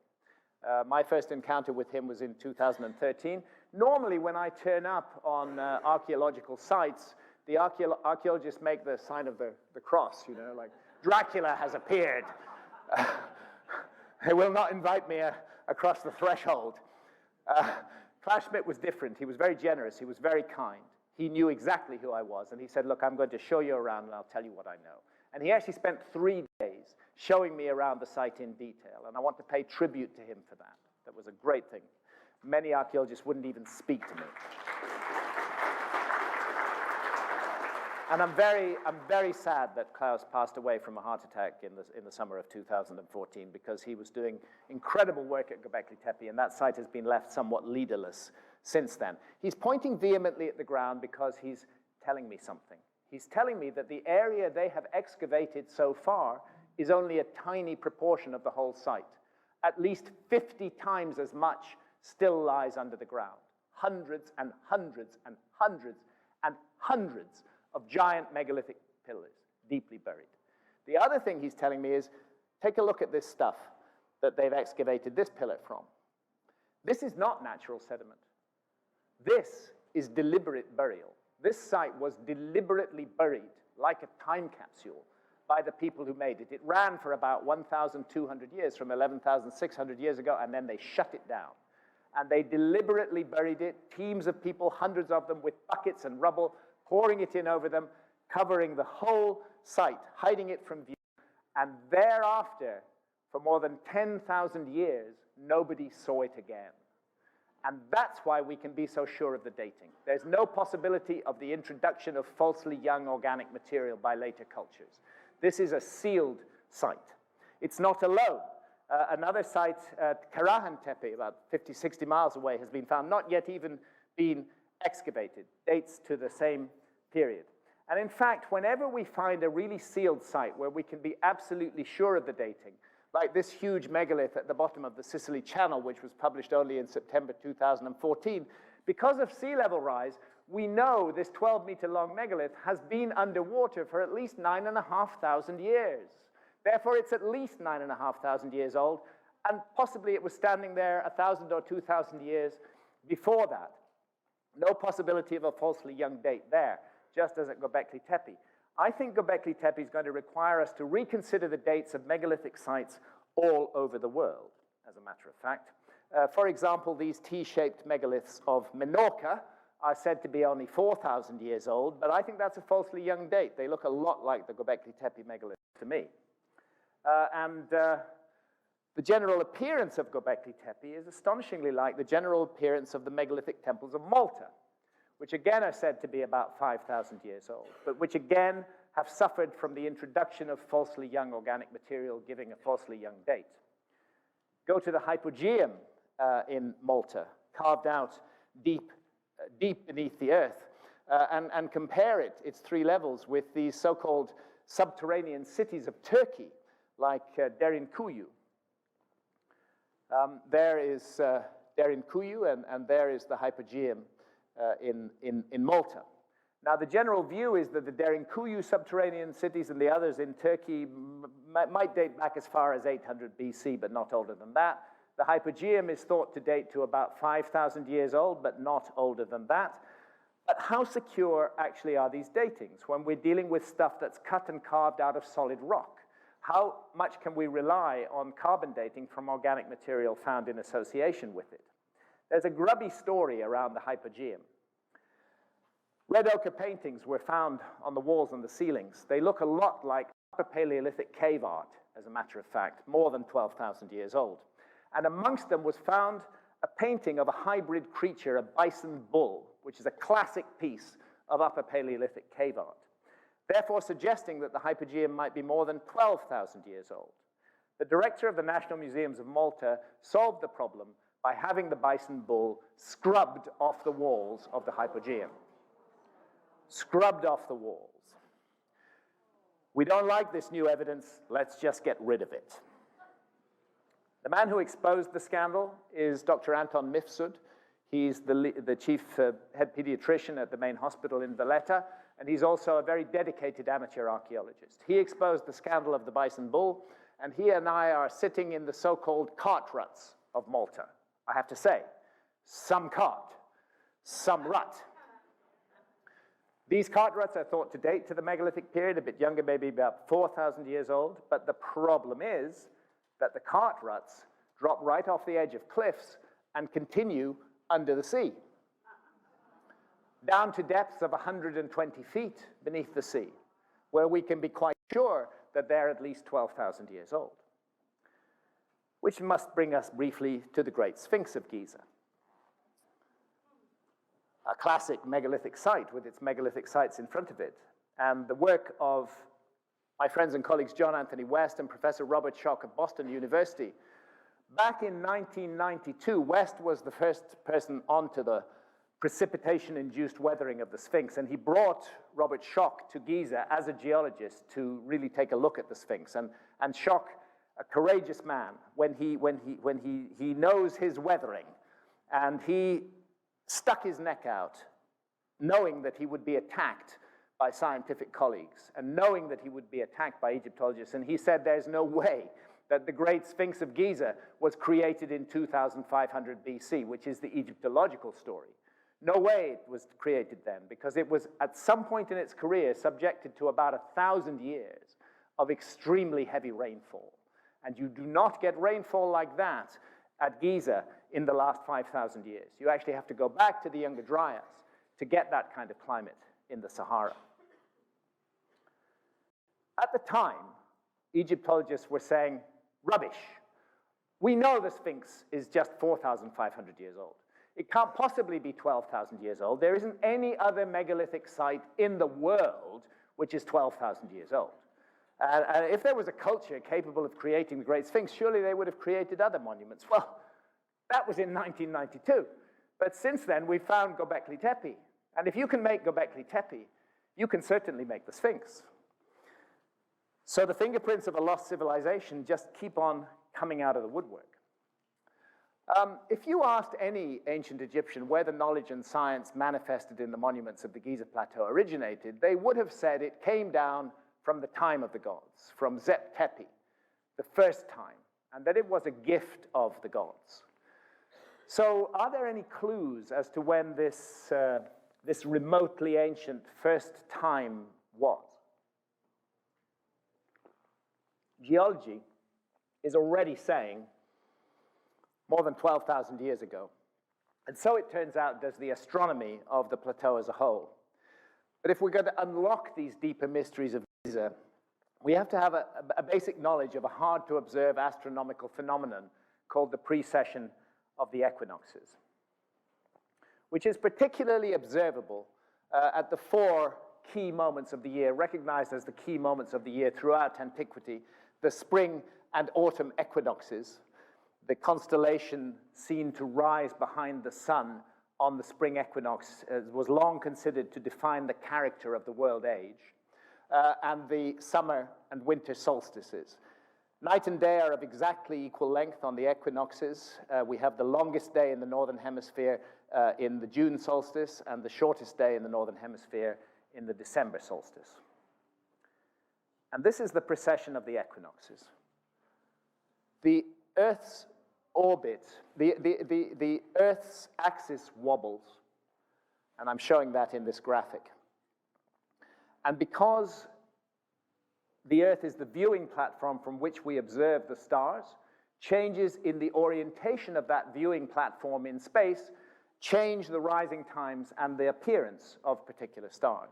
My first encounter with him was in 2013. Normally, when I turn up on archaeological sites, the archaeologists make the sign of the cross, you know, like, Dracula has appeared. They will not invite me across the threshold. Klaus Schmidt was different. He was very generous. He was very kind. He knew exactly who I was, and he said, look, I'm going to show you around, and I'll tell you what I know. And he actually spent 3 days showing me around the site in detail, and I want to pay tribute to him for that. That was a great thing. Many archaeologists wouldn't even speak to me. And I'm very sad that Klaus passed away from a heart attack in the summer of 2014, because he was doing incredible work at Gobekli Tepe, and that site has been left somewhat leaderless since then. He's pointing vehemently at the ground because he's telling me something. He's telling me that the area they have excavated so far is only a tiny proportion of the whole site. At least 50 times as much still lies under the ground. Hundreds and hundreds and hundreds and hundreds of giant megalithic pillars, deeply buried. The other thing he's telling me is, take a look at this stuff that they've excavated this pillar from. This is not natural sediment. This is deliberate burial. This site was deliberately buried, like a time capsule, by the people who made it. It ran for about 1,200 years, from 11,600 years ago, and then they shut it down. And they deliberately buried it, teams of people, hundreds of them, with buckets and rubble, pouring it in over them, covering the whole site, hiding it from view. And thereafter, for more than 10,000 years, nobody saw it again. And that's why we can be so sure of the dating. There's no possibility of the introduction of falsely young organic material by later cultures. This is a sealed site. It's not alone. Another site, Karahan Tepe, about 50, 60 miles away, has been found, not yet even been excavated, dates to the same period. And in fact, whenever we find a really sealed site where we can be absolutely sure of the dating, like this huge megalith at the bottom of the Sicily Channel, which was published only in September 2014, because of sea level rise, we know this 12-meter-long megalith has been underwater for at least 9,500 years. Therefore, it's at least 9,500 years old, and possibly it was standing there 1,000 or 2,000 years before that. No possibility of a falsely young date there, just as at Gobekli Tepe. I think Gobekli Tepe is going to require us to reconsider the dates of megalithic sites all over the world, as a matter of fact. For example, these T-shaped megaliths of Menorca are said to be only 4,000 years old, but I think that's a falsely young date. They look a lot like the Gobekli Tepe megalith to me. The general appearance of Gobekli Tepe is astonishingly like the general appearance of the megalithic temples of Malta, which again are said to be about 5,000 years old, but which again have suffered from the introduction of falsely young organic material, giving a falsely young date. Go to the hypogeum in Malta, carved out deep beneath the earth, and compare its 3 levels with these so-called subterranean cities of Turkey, like Derinkuyu. There is Derinkuyu, and there is the hypogeum in Malta. Now, the general view is that the Derinkuyu subterranean cities and the others in Turkey might date back as far as 800 BC, but not older than that. The hypogeum is thought to date to about 5,000 years old, but not older than that. But how secure actually are these datings when we're dealing with stuff that's cut and carved out of solid rock? How much can we rely on carbon dating from organic material found in association with it? There's a grubby story around the hypogeum. Red ochre paintings were found on the walls and the ceilings. They look a lot like Upper Paleolithic cave art, as a matter of fact, more than 12,000 years old. And amongst them was found a painting of a hybrid creature, a bison bull, which is a classic piece of Upper Paleolithic cave art, therefore suggesting that the hypogeum might be more than 12,000 years old. The director of the National Museums of Malta solved the problem by having the bison bull scrubbed off the walls of the hypogeum. Scrubbed off the walls. We don't like this new evidence, let's just get rid of it. The man who exposed the scandal is Dr. Anton Mifsud. He's the chief head pediatrician at the main hospital in Valletta, and he's also a very dedicated amateur archaeologist. He exposed the scandal of the bison bull, and he and I are sitting in the so-called cart ruts of Malta. I have to say, some cart, some rut. These cart ruts are thought to date to the megalithic period, a bit younger, maybe about 4,000 years old. But the problem is that the cart ruts drop right off the edge of cliffs and continue under the sea, down to depths of 120 feet beneath the sea, where we can be quite sure that they're at least 12,000 years old. Which must bring us briefly to the Great Sphinx of Giza, a classic megalithic site with its megalithic sites in front of it. And the work of my friends and colleagues John Anthony West and Professor Robert Schoch of Boston University. Back in 1992, West was the first person onto the precipitation-induced weathering of the Sphinx, and he brought Robert Schoch to Giza as a geologist to really take a look at the Sphinx. And Schoch, a courageous man, when he knows his weathering, and he stuck his neck out, knowing that he would be attacked by scientific colleagues, and knowing that he would be attacked by Egyptologists, and he said there's no way that the Great Sphinx of Giza was created in 2500 BC, which is the Egyptological story. No way it was created then, because it was at some point in its career subjected to about 1,000 years of extremely heavy rainfall. And you do not get rainfall like that at Giza in the last 5,000 years. You actually have to go back to the Younger Dryas to get that kind of climate in the Sahara. At the time, Egyptologists were saying, rubbish. We know the Sphinx is just 4,500 years old. It can't possibly be 12,000 years old. There isn't any other megalithic site in the world which is 12,000 years old. And if there was a culture capable of creating the Great Sphinx, surely they would have created other monuments. Well, that was in 1992. But since then, we've found Gobekli Tepe. And if you can make Gobekli Tepe, you can certainly make the Sphinx. So the fingerprints of a lost civilization just keep on coming out of the woodwork. If you asked any ancient Egyptian where the knowledge and science manifested in the monuments of the Giza Plateau originated, they would have said it came down from the time of the gods, from Zep Tepi, the first time, and that it was a gift of the gods. So are there any clues as to when this remotely ancient first time was? Geology is already saying more than 12,000 years ago. And so it turns out does the astronomy of the plateau as a whole. But if we're going to unlock these deeper mysteries of Giza, we have to have a basic knowledge of a hard-to-observe astronomical phenomenon called the precession of the equinoxes, which is particularly observable at the 4 key moments of the year, recognized as the key moments of the year throughout antiquity: the spring and autumn equinoxes, the constellation seen to rise behind the sun on the spring equinox was long considered to define the character of the world age, and the summer and winter solstices. Night and day are of exactly equal length on the equinoxes. We have the longest day in the northern hemisphere in the June solstice, and the shortest day in the northern hemisphere in the December solstice. And this is the precession of the equinoxes. The Earth's orbit, the Earth's axis wobbles, and I'm showing that in this graphic. And because the Earth is the viewing platform from which we observe the stars, changes in the orientation of that viewing platform in space change the rising times and the appearance of particular stars.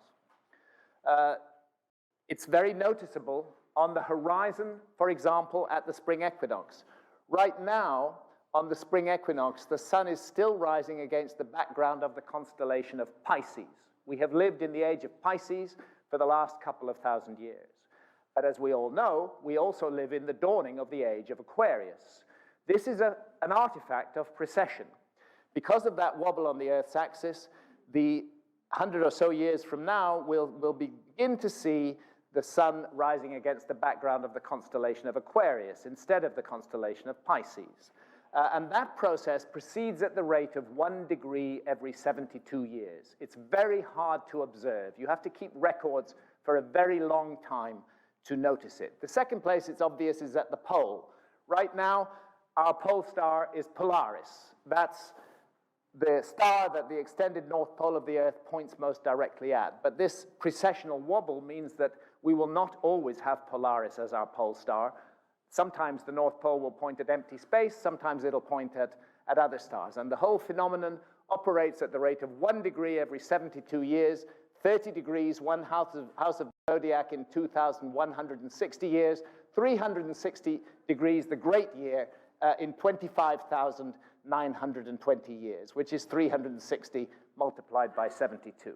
It's very noticeable on the horizon, for example, at the spring equinox. Right now, on the spring equinox, the sun is still rising against the background of the constellation of Pisces. We have lived in the age of Pisces for the last couple of thousand years. But as we all know, we also live in the dawning of the age of Aquarius. This is an artifact of precession. Because of that wobble on the Earth's axis, the 100 or so years from now, we'll begin to see the sun rising against the background of the constellation of Aquarius instead of the constellation of Pisces. And that process proceeds at the rate of 1 degree every 72 years. It's very hard to observe. You have to keep records for a very long time to notice it. The second place it's obvious is at the pole. Right now, our pole star is Polaris. That's the star that the extended north pole of the Earth points most directly at. But this precessional wobble means that we will not always have Polaris as our pole star. Sometimes the North Pole will point at empty space, sometimes it'll point at other stars. And the whole phenomenon operates at the rate of 1 degree every 72 years, 30 degrees, one house of the zodiac in 2,160 years, 360 degrees, the great year, in 25,920 years, which is 360 multiplied by 72.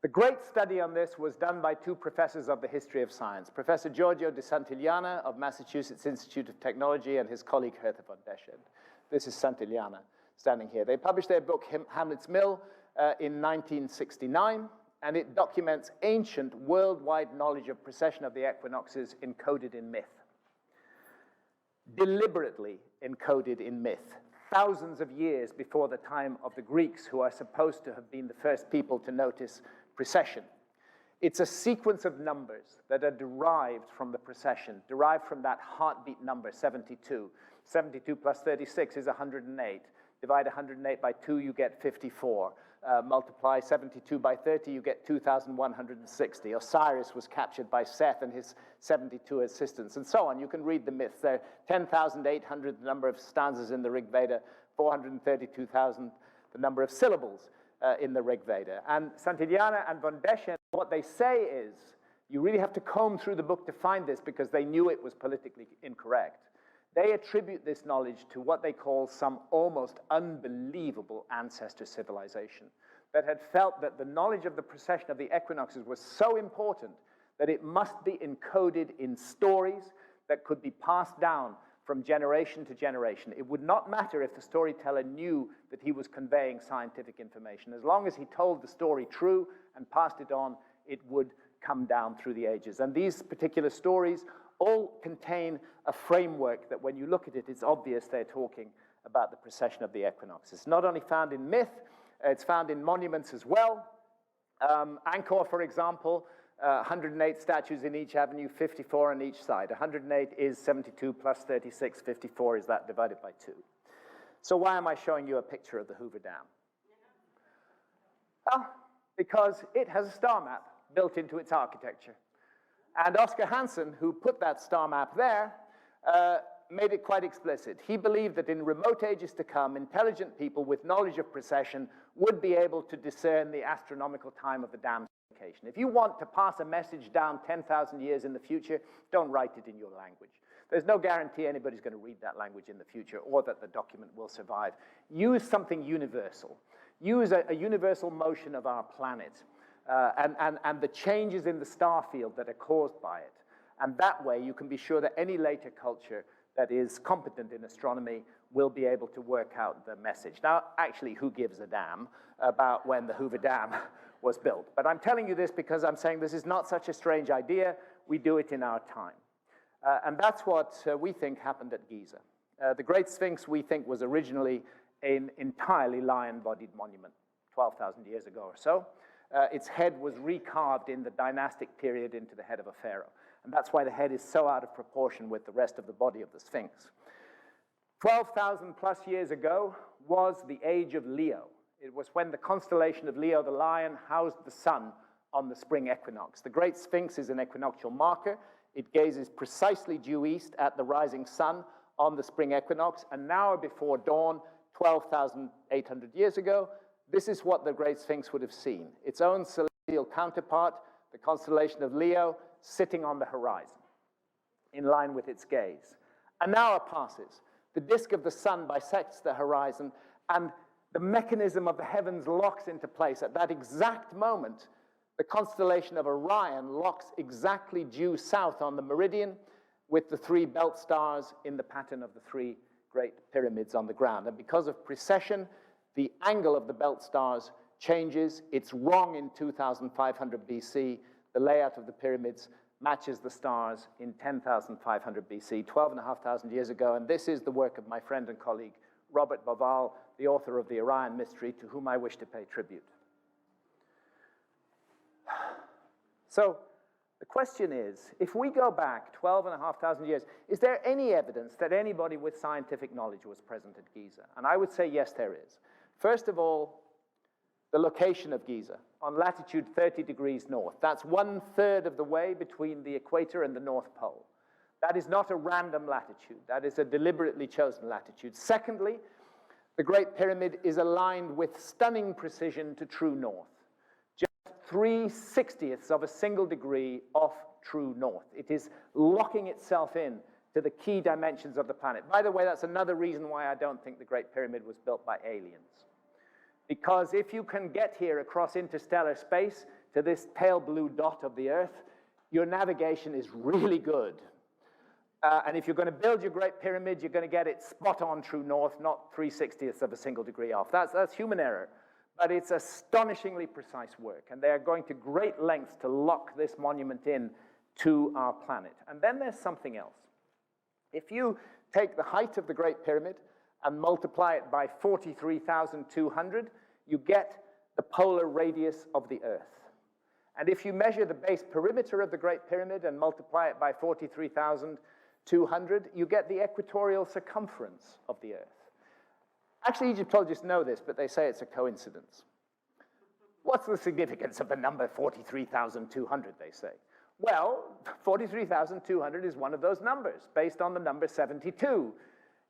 The great study on this was done by two professors of the history of science, Professor Giorgio de Santillana of Massachusetts Institute of Technology and his colleague Hertha von Deschend. This is Santillana standing here. They published their book, Hamlet's Mill, in 1969, and it documents ancient worldwide knowledge of precession of the equinoxes encoded in myth. Deliberately encoded in myth, thousands of years before the time of the Greeks, who are supposed to have been the first people to notice precession. It's a sequence of numbers that are derived from the precession, derived from that heartbeat number, 72. 72 plus 36 is 108. Divide 108 by 2, you get 54. Multiply 72 by 30, you get 2,160. Osiris was captured by Seth and his 72 assistants, and so on. You can read the myths. There are 10,800, the number of stanzas in the Rig Veda, 432,000, the number of syllables in the Rig Veda. And Santillana and von Deschend, what they say is, you really have to comb through the book to find this because they knew it was politically incorrect. They attribute this knowledge to what they call some almost unbelievable ancestor civilization that had felt that the knowledge of the precession of the equinoxes was so important that it must be encoded in stories that could be passed down from generation to generation. It would not matter if the storyteller knew that he was conveying scientific information. As long as he told the story true and passed it on, it would come down through the ages. And these particular stories all contain a framework that when you look at it, it's obvious they're talking about the precession of the equinox. It's not only found in myth, it's found in monuments as well. Angkor, for example, 108 statues in each avenue, 54 on each side. 108 is 72 plus 36, 54 is that divided by 2. So why am I showing you a picture of the Hoover Dam? Well, because it has a star map built into its architecture. And Oscar Hansen, who put that star map there, made it quite explicit. He believed that in remote ages to come, intelligent people with knowledge of precession would be able to discern the astronomical time of the dam's location. If you want to pass a message down 10,000 years in the future, don't write it in your language. There's no guarantee anybody's going to read that language in the future or that the document will survive. Use something universal. Use a universal motion of our planet. And the changes in the star field that are caused by it. And that way you can be sure that any later culture that is competent in astronomy will be able to work out the message. Now, actually, who gives a damn about when the Hoover Dam was built? But I'm telling you this because I'm saying this is not such a strange idea. We do it in our time. And that's what we think happened at Giza. The Great Sphinx, we think, was originally an entirely lion-bodied monument 12,000 years ago or so. Its head was recarved in the dynastic period into the head of a pharaoh. And that's why the head is so out of proportion with the rest of the body of the Sphinx. 12,000 plus years ago was the age of Leo. It was when the constellation of Leo the lion housed the sun on the spring equinox. The Great Sphinx is an equinoctial marker. It gazes precisely due east at the rising sun on the spring equinox. An hour before dawn, 12,800 years ago, this is what the Great Sphinx would have seen. Its own celestial counterpart, the constellation of Leo, sitting on the horizon, in line with its gaze. An hour passes. The disk of the sun bisects the horizon, and the mechanism of the heavens locks into place. At that exact moment, the constellation of Orion locks exactly due south on the meridian with the 3 belt stars in the pattern of the 3 great pyramids on the ground. And because of precession, the angle of the belt stars changes. It's wrong in 2500 BC. The layout of the pyramids matches the stars in 10,500 BC, 12,500 years ago. And this is the work of my friend and colleague, Robert Bauval, the author of The Orion Mystery, to whom I wish to pay tribute. So The question is, if we go back 12,500 years, is there any evidence that anybody with scientific knowledge was present at Giza? And I would say yes, there is. First of all, the location of Giza on latitude 30 degrees north. That's 1/3 of the way between the equator and the North Pole. That is not a random latitude. That is a deliberately chosen latitude. Secondly, the Great Pyramid is aligned with stunning precision to true north. 3/60ths of a single degree off true north. It is locking itself in to the key dimensions of the planet. By the way, that's another reason why I don't think the Great Pyramid was built by aliens. Because if you can get here across interstellar space to this pale blue dot of the Earth, your navigation is really good. And if you're going to build your Great Pyramid, you're going to get it spot on true north, not 3/60ths of a single degree off. That's human error. But it's astonishingly precise work, and they are going to great lengths to lock this monument in to our planet. And then there's something else. If you take the height of the Great Pyramid and multiply it by 43,200, you get the polar radius of the Earth. And if you measure the base perimeter of the Great Pyramid and multiply it by 43,200, you get the equatorial circumference of the Earth. Actually, Egyptologists know this, but they say it's a coincidence. What's the significance of the number 43,200, they say? Well, 43,200 is one of those numbers, based on the number 72,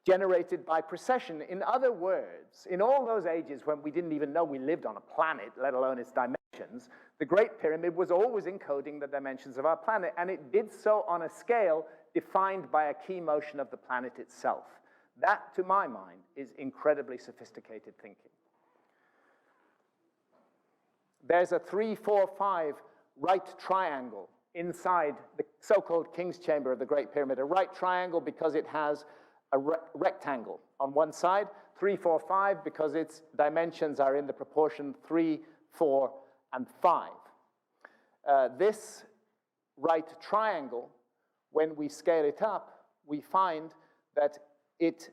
generated by precession. In other words, in all those ages when we didn't even know we lived on a planet, let alone its dimensions, the Great Pyramid was always encoding the dimensions of our planet, and it did so on a scale defined by a key motion of the planet itself. That, to my mind, is incredibly sophisticated thinking. There's a 3-4-5 right triangle inside the so-called King's Chamber of the Great Pyramid. A right triangle because it has a rectangle on one side, 3-4-5 because its dimensions are in the proportion 3, 4, and 5. This right triangle, when we scale it up, we find that it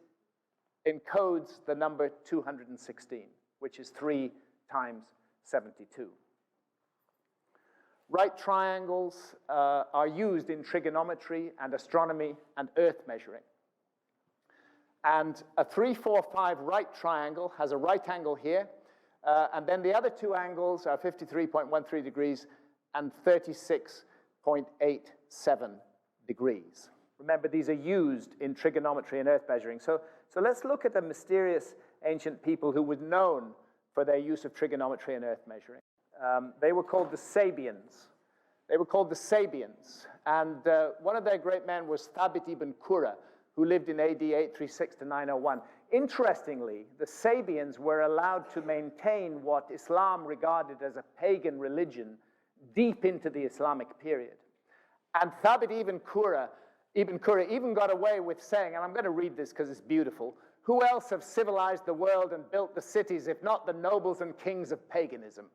encodes the number 216, which is 3 times 72. Right triangles are used in trigonometry and astronomy and earth measuring. And a 3-4-5 right triangle has a right angle here, and then the other two angles are 53.13 degrees and 36.87 degrees. Remember, these are used in trigonometry and earth measuring. So let's look at the mysterious ancient people who were known for their use of trigonometry and earth measuring. They were called the Sabians. And one of their great men was Thabit ibn Qurra, who lived in AD 836 to 901. Interestingly, the Sabians were allowed to maintain what Islam regarded as a pagan religion deep into the Islamic period. And Thabit ibn Qurra even got away with saying, and I'm going to read this because it's beautiful, who else have civilized the world and built the cities if not the nobles and kings of paganism?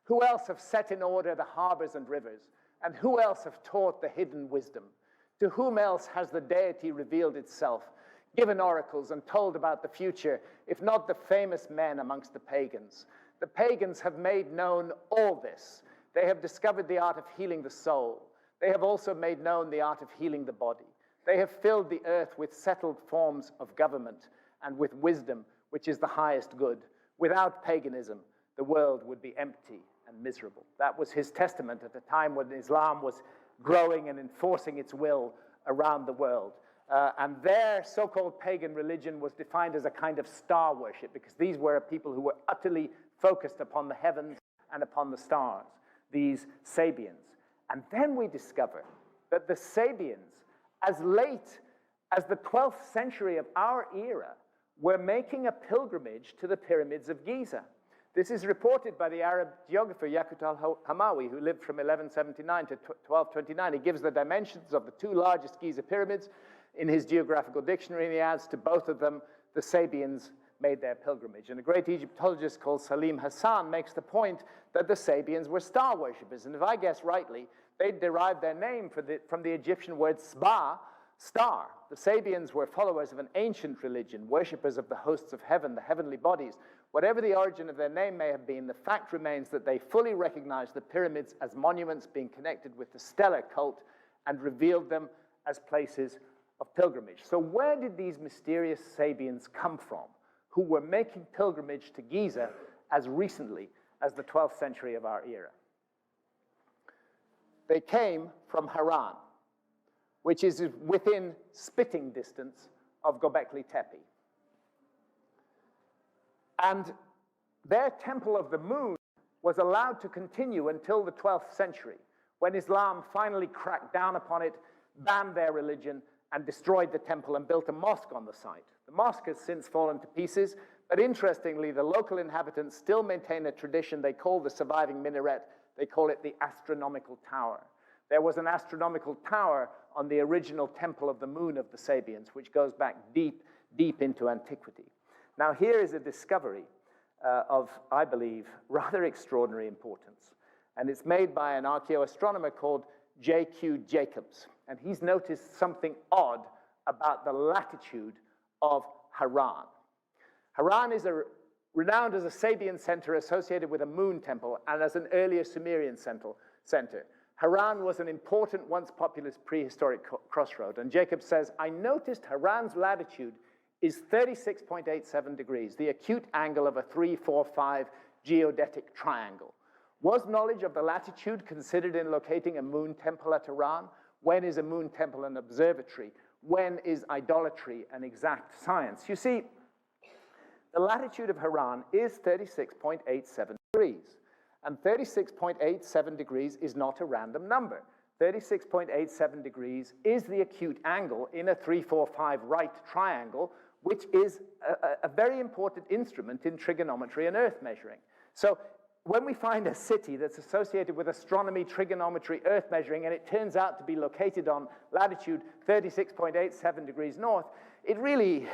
Who else have set in order the harbors and rivers? And who else have taught the hidden wisdom? To whom else has the deity revealed itself, given oracles and told about the future, if not the famous men amongst the pagans? The pagans have made known all this. They have discovered the art of healing the soul. They have also made known the art of healing the body. They have filled the earth with settled forms of government and with wisdom, which is the highest good. Without paganism, the world would be empty and miserable. That was his testament at a time when Islam was growing and enforcing its will around the world. And their so-called pagan religion was defined as a kind of star worship, because these were people who were utterly focused upon the heavens and upon the stars, these Sabians. And then we discover that the Sabians, as late as the 12th century of our era, were making a pilgrimage to the pyramids of Giza. This is reported by the Arab geographer Yaqut al-Hamawi, who lived from 1179 to 1229. He gives the dimensions of the two largest Giza pyramids in his geographical dictionary, and he adds to both of them, the Sabians made their pilgrimage. And a great Egyptologist called Salim Hassan makes the point that the Sabians were star worshippers. And if I guess rightly, they derived their name from the Egyptian word sba, star. The Sabians were followers of an ancient religion, worshippers of the hosts of heaven, the heavenly bodies, Whatever the origin of their name may have been, the fact remains that they fully recognized the pyramids as monuments being connected with the stellar cult and revealed them as places of pilgrimage. So where did these mysterious Sabians come from, who were making pilgrimage to Giza as recently as the 12th century of our era? They came from Haran, which is within spitting distance of Gobekli Tepe. And their temple of the moon was allowed to continue until the 12th century, when Islam finally cracked down upon it, banned their religion, and destroyed the temple and built a mosque on the site. The mosque has since fallen to pieces, but interestingly, the local inhabitants still maintain a tradition they call the surviving minaret. They call it the astronomical tower. There was an astronomical tower on the original temple of the moon of the Sabians, which goes back deep, deep into antiquity. Now, here is a discovery of, I believe, rather extraordinary importance. And it's made by an archaeoastronomer called J.Q. Jacobs. And he's noticed something odd about the latitude of Haran. Haran is renowned as a Sabian center associated with a moon temple and as an earlier Sumerian center. Haran was an important, once populous prehistoric crossroad. And Jacobs says, I noticed Haran's latitude is 36.87 degrees, the acute angle of a 3-4-5 geodetic triangle. Was knowledge of the latitude considered in locating a moon temple at Haran? When is a moon temple an observatory? When is idolatry an exact science? You see, the latitude of Haran is 36.87 degrees. And 36.87 degrees is not a random number. 36.87 degrees is the acute angle in a 3-4-5 right triangle, which is a very important instrument in trigonometry and earth measuring. So when we find a city that's associated with astronomy, trigonometry, earth measuring, and it turns out to be located on latitude 36.87 degrees north, it really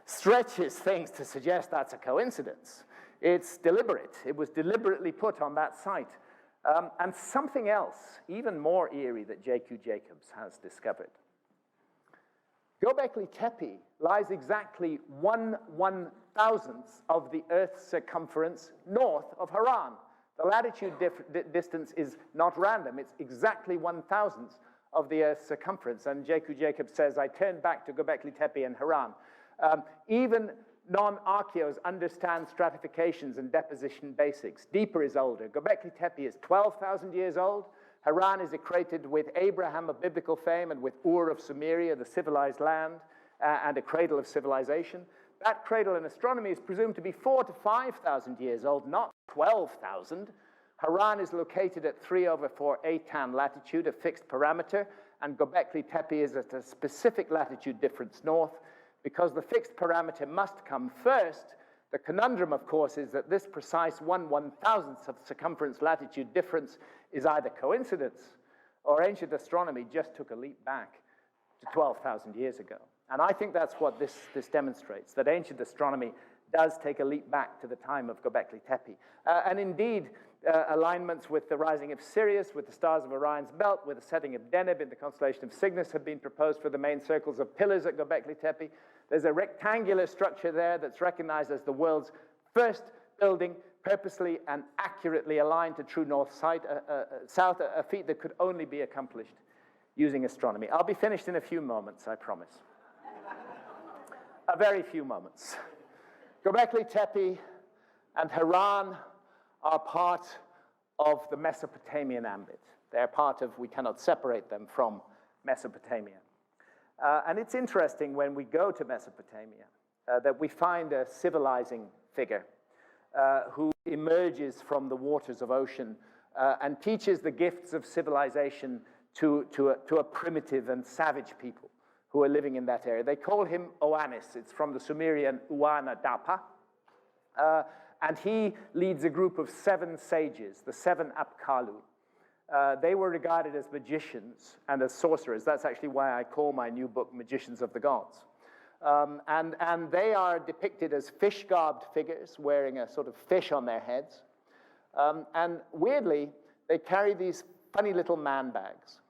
stretches things to suggest that's a coincidence. It's deliberate. It was deliberately put on that site. And something else, even more eerie, that J.Q. Jacobs has discovered. Gobekli Tepe lies exactly 1/1000th of the Earth's circumference north of Haran. The latitude distance is not random. It's exactly 1/1000th of the Earth's circumference. And J.Q. Jacobs says, I turned back to Gobekli Tepe and Haran. Even non-archaeos understand stratifications and deposition basics. Deeper is older. Gobekli Tepe is 12,000 years old. Haran is equated with Abraham of biblical fame and with Ur of Sumeria, the civilized land, and a cradle of civilization. That cradle in astronomy is presumed to be 4,000 to 5,000 years old, not 12,000. Haran is located at 3/4 Aten latitude, a fixed parameter, and Gobekli Tepe is at a specific latitude difference north. Because the fixed parameter must come first, the conundrum, of course, is that this precise 1/1000th of circumference latitude difference is either coincidence or ancient astronomy just took a leap back to 12,000 years ago. And I think that's what this demonstrates, that ancient astronomy does take a leap back to the time of Gobekli Tepe. And indeed, alignments with the rising of Sirius, with the stars of Orion's belt, with the setting of Deneb in the constellation of Cygnus have been proposed for the main circles of pillars at Gobekli Tepe. There's a rectangular structure there that's recognized as the world's first building, purposely and accurately aligned to true north-south, a feat that could only be accomplished using astronomy. I'll be finished in a few moments, I promise. A very few moments. Gobekli Tepe and Haran are part of the Mesopotamian ambit. They're part of, we cannot separate them from Mesopotamia. And it's interesting when we go to Mesopotamia that we find a civilizing figure who emerges from the waters of ocean and teaches the gifts of civilization to a primitive and savage people who are living in that area. They call him Oannes. It's from the Sumerian Uana Dapa. And he leads a group of 7 sages, the 7 Apkallu. They were regarded as magicians and as sorcerers. That's actually why I call my new book Magicians of the Gods. And they are depicted as fish-garbed figures wearing a sort of fish on their heads. And weirdly, they carry these funny little man bags.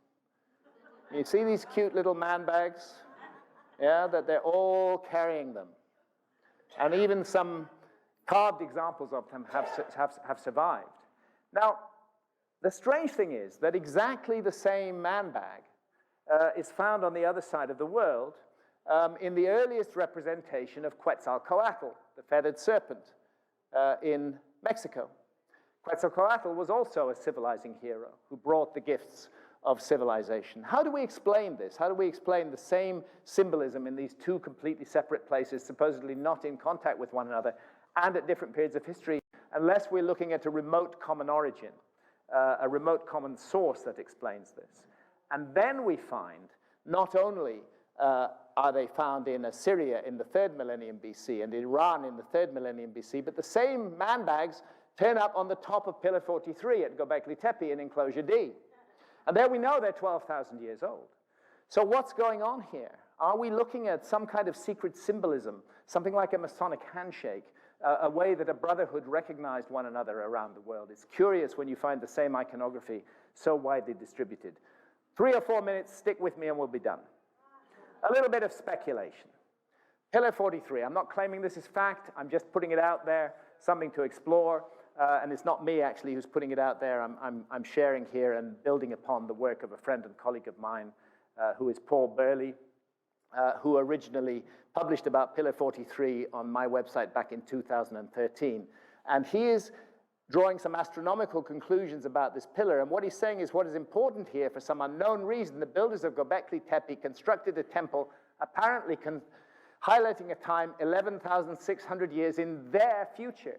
You see these cute little man bags? Yeah, that they're all carrying them. And even some carved examples of them have survived. Now, the strange thing is that exactly the same man bag is found on the other side of the world in the earliest representation of Quetzalcoatl, the feathered serpent, in Mexico. Quetzalcoatl was also a civilizing hero who brought the gifts of civilization. How do we explain this? How do we explain the same symbolism in these two completely separate places, supposedly not in contact with one another, and at different periods of history, unless we're looking at a remote common origin, a remote common source that explains this? And then we find not only are they found in Assyria in the 3rd millennium BC and Iran in the 3rd millennium BC, but the same man bags turn up on the top of Pillar 43 at Gobekli Tepe in Enclosure D. And there we know they're 12,000 years old. So what's going on here? Are we looking at some kind of secret symbolism, something like a Masonic handshake, a way that a brotherhood recognized one another around the world? It's curious when you find the same iconography so widely distributed. 3 or 4 minutes, stick with me and we'll be done. A little bit of speculation. Pillar 43, I'm not claiming this is fact, I'm just putting it out there, something to explore, and it's not me actually who's putting it out there. I'm sharing here and building upon the work of a friend and colleague of mine who is Paul Burley, who originally published about Pillar 43 on my website back in 2013. And he is drawing some astronomical conclusions about this pillar. And what he's saying is what is important here, for some unknown reason, the builders of Gobekli Tepe constructed a temple apparently highlighting a time 11,600 years in their future.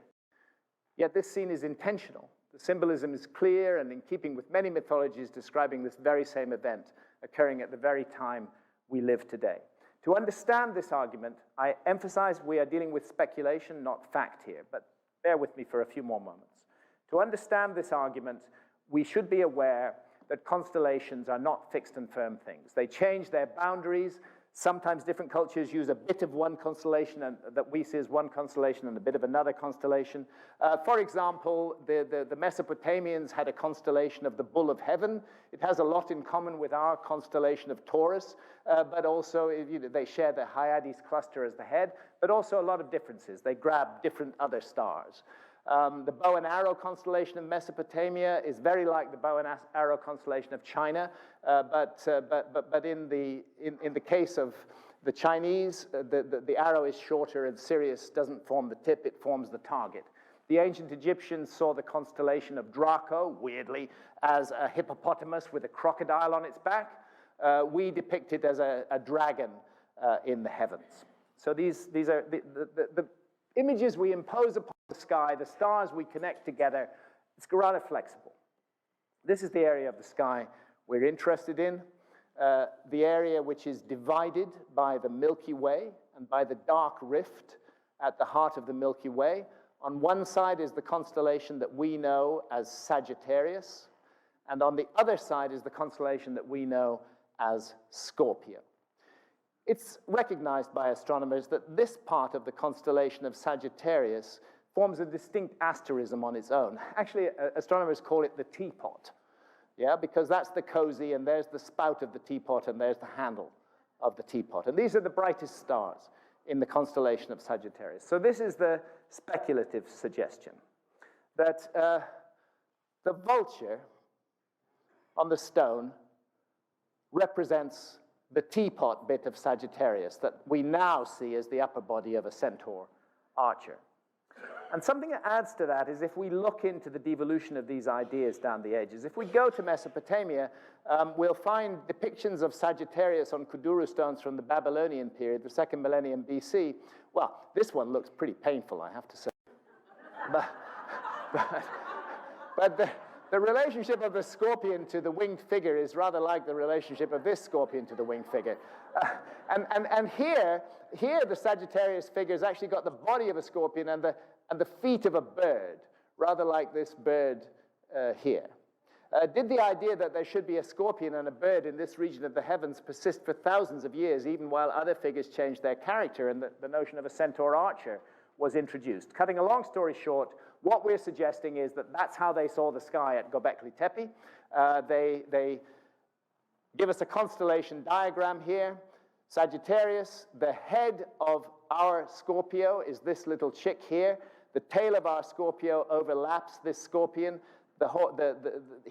Yet this scene is intentional. The symbolism is clear and in keeping with many mythologies describing this very same event occurring at the very time we live today. To understand this argument, I emphasize we are dealing with speculation, not fact here, but bear with me for a few more moments. To understand this argument, we should be aware that constellations are not fixed and firm things. They change their boundaries. Sometimes different cultures use a bit of one constellation and that we see as one constellation and a bit of another constellation. For example, the Mesopotamians had a constellation of the Bull of Heaven. It has a lot in common with our constellation of Taurus, but also they share the Hyades cluster as the head, but also a lot of differences. They grab different other stars. The bow and arrow constellation of Mesopotamia is very like the bow and arrow constellation of China, but in the case of the Chinese, the arrow is shorter and Sirius doesn't form the tip, it forms the target. The ancient Egyptians saw the constellation of Draco, weirdly, as a hippopotamus with a crocodile on its back. We depict it as a dragon in the heavens. So these are the images we impose upon the sky, the stars we connect together. It's rather flexible. This is the area of the sky we're interested in, the area which is divided by the Milky Way and by the dark rift at the heart of the Milky Way. On one side is the constellation that we know as Sagittarius, and on the other side is the constellation that we know as Scorpio. It's recognized by astronomers that this part of the constellation of Sagittarius forms a distinct asterism on its own. Actually, astronomers call it the teapot, yeah, because that's the cozy, and there's the spout of the teapot, and there's the handle of the teapot. And these are the brightest stars in the constellation of Sagittarius. So this is the speculative suggestion that the vulture on the stone represents the teapot bit of Sagittarius that we now see as the upper body of a centaur archer. And something that adds to that is if we look into the devolution of these ideas down the ages. If we go to Mesopotamia, we'll find depictions of Sagittarius on Kuduru stones from the Babylonian period, the 2nd millennium BC. Well, this one looks pretty painful, I have to say. But the relationship of the scorpion to the winged figure is rather like the relationship of this scorpion to the winged figure. And here the Sagittarius figure has actually got the body of a scorpion and the feet of a bird, rather like this bird here. Did the idea that there should be a scorpion and a bird in this region of the heavens persist for thousands of years, even while other figures changed their character and the notion of a centaur archer was introduced? Cutting a long story short, what we're suggesting is that that's how they saw the sky at Gobekli Tepe. They give us a constellation diagram here. Sagittarius, the head of our Scorpio is this little chick here. The tail of our Scorpio overlaps this scorpion.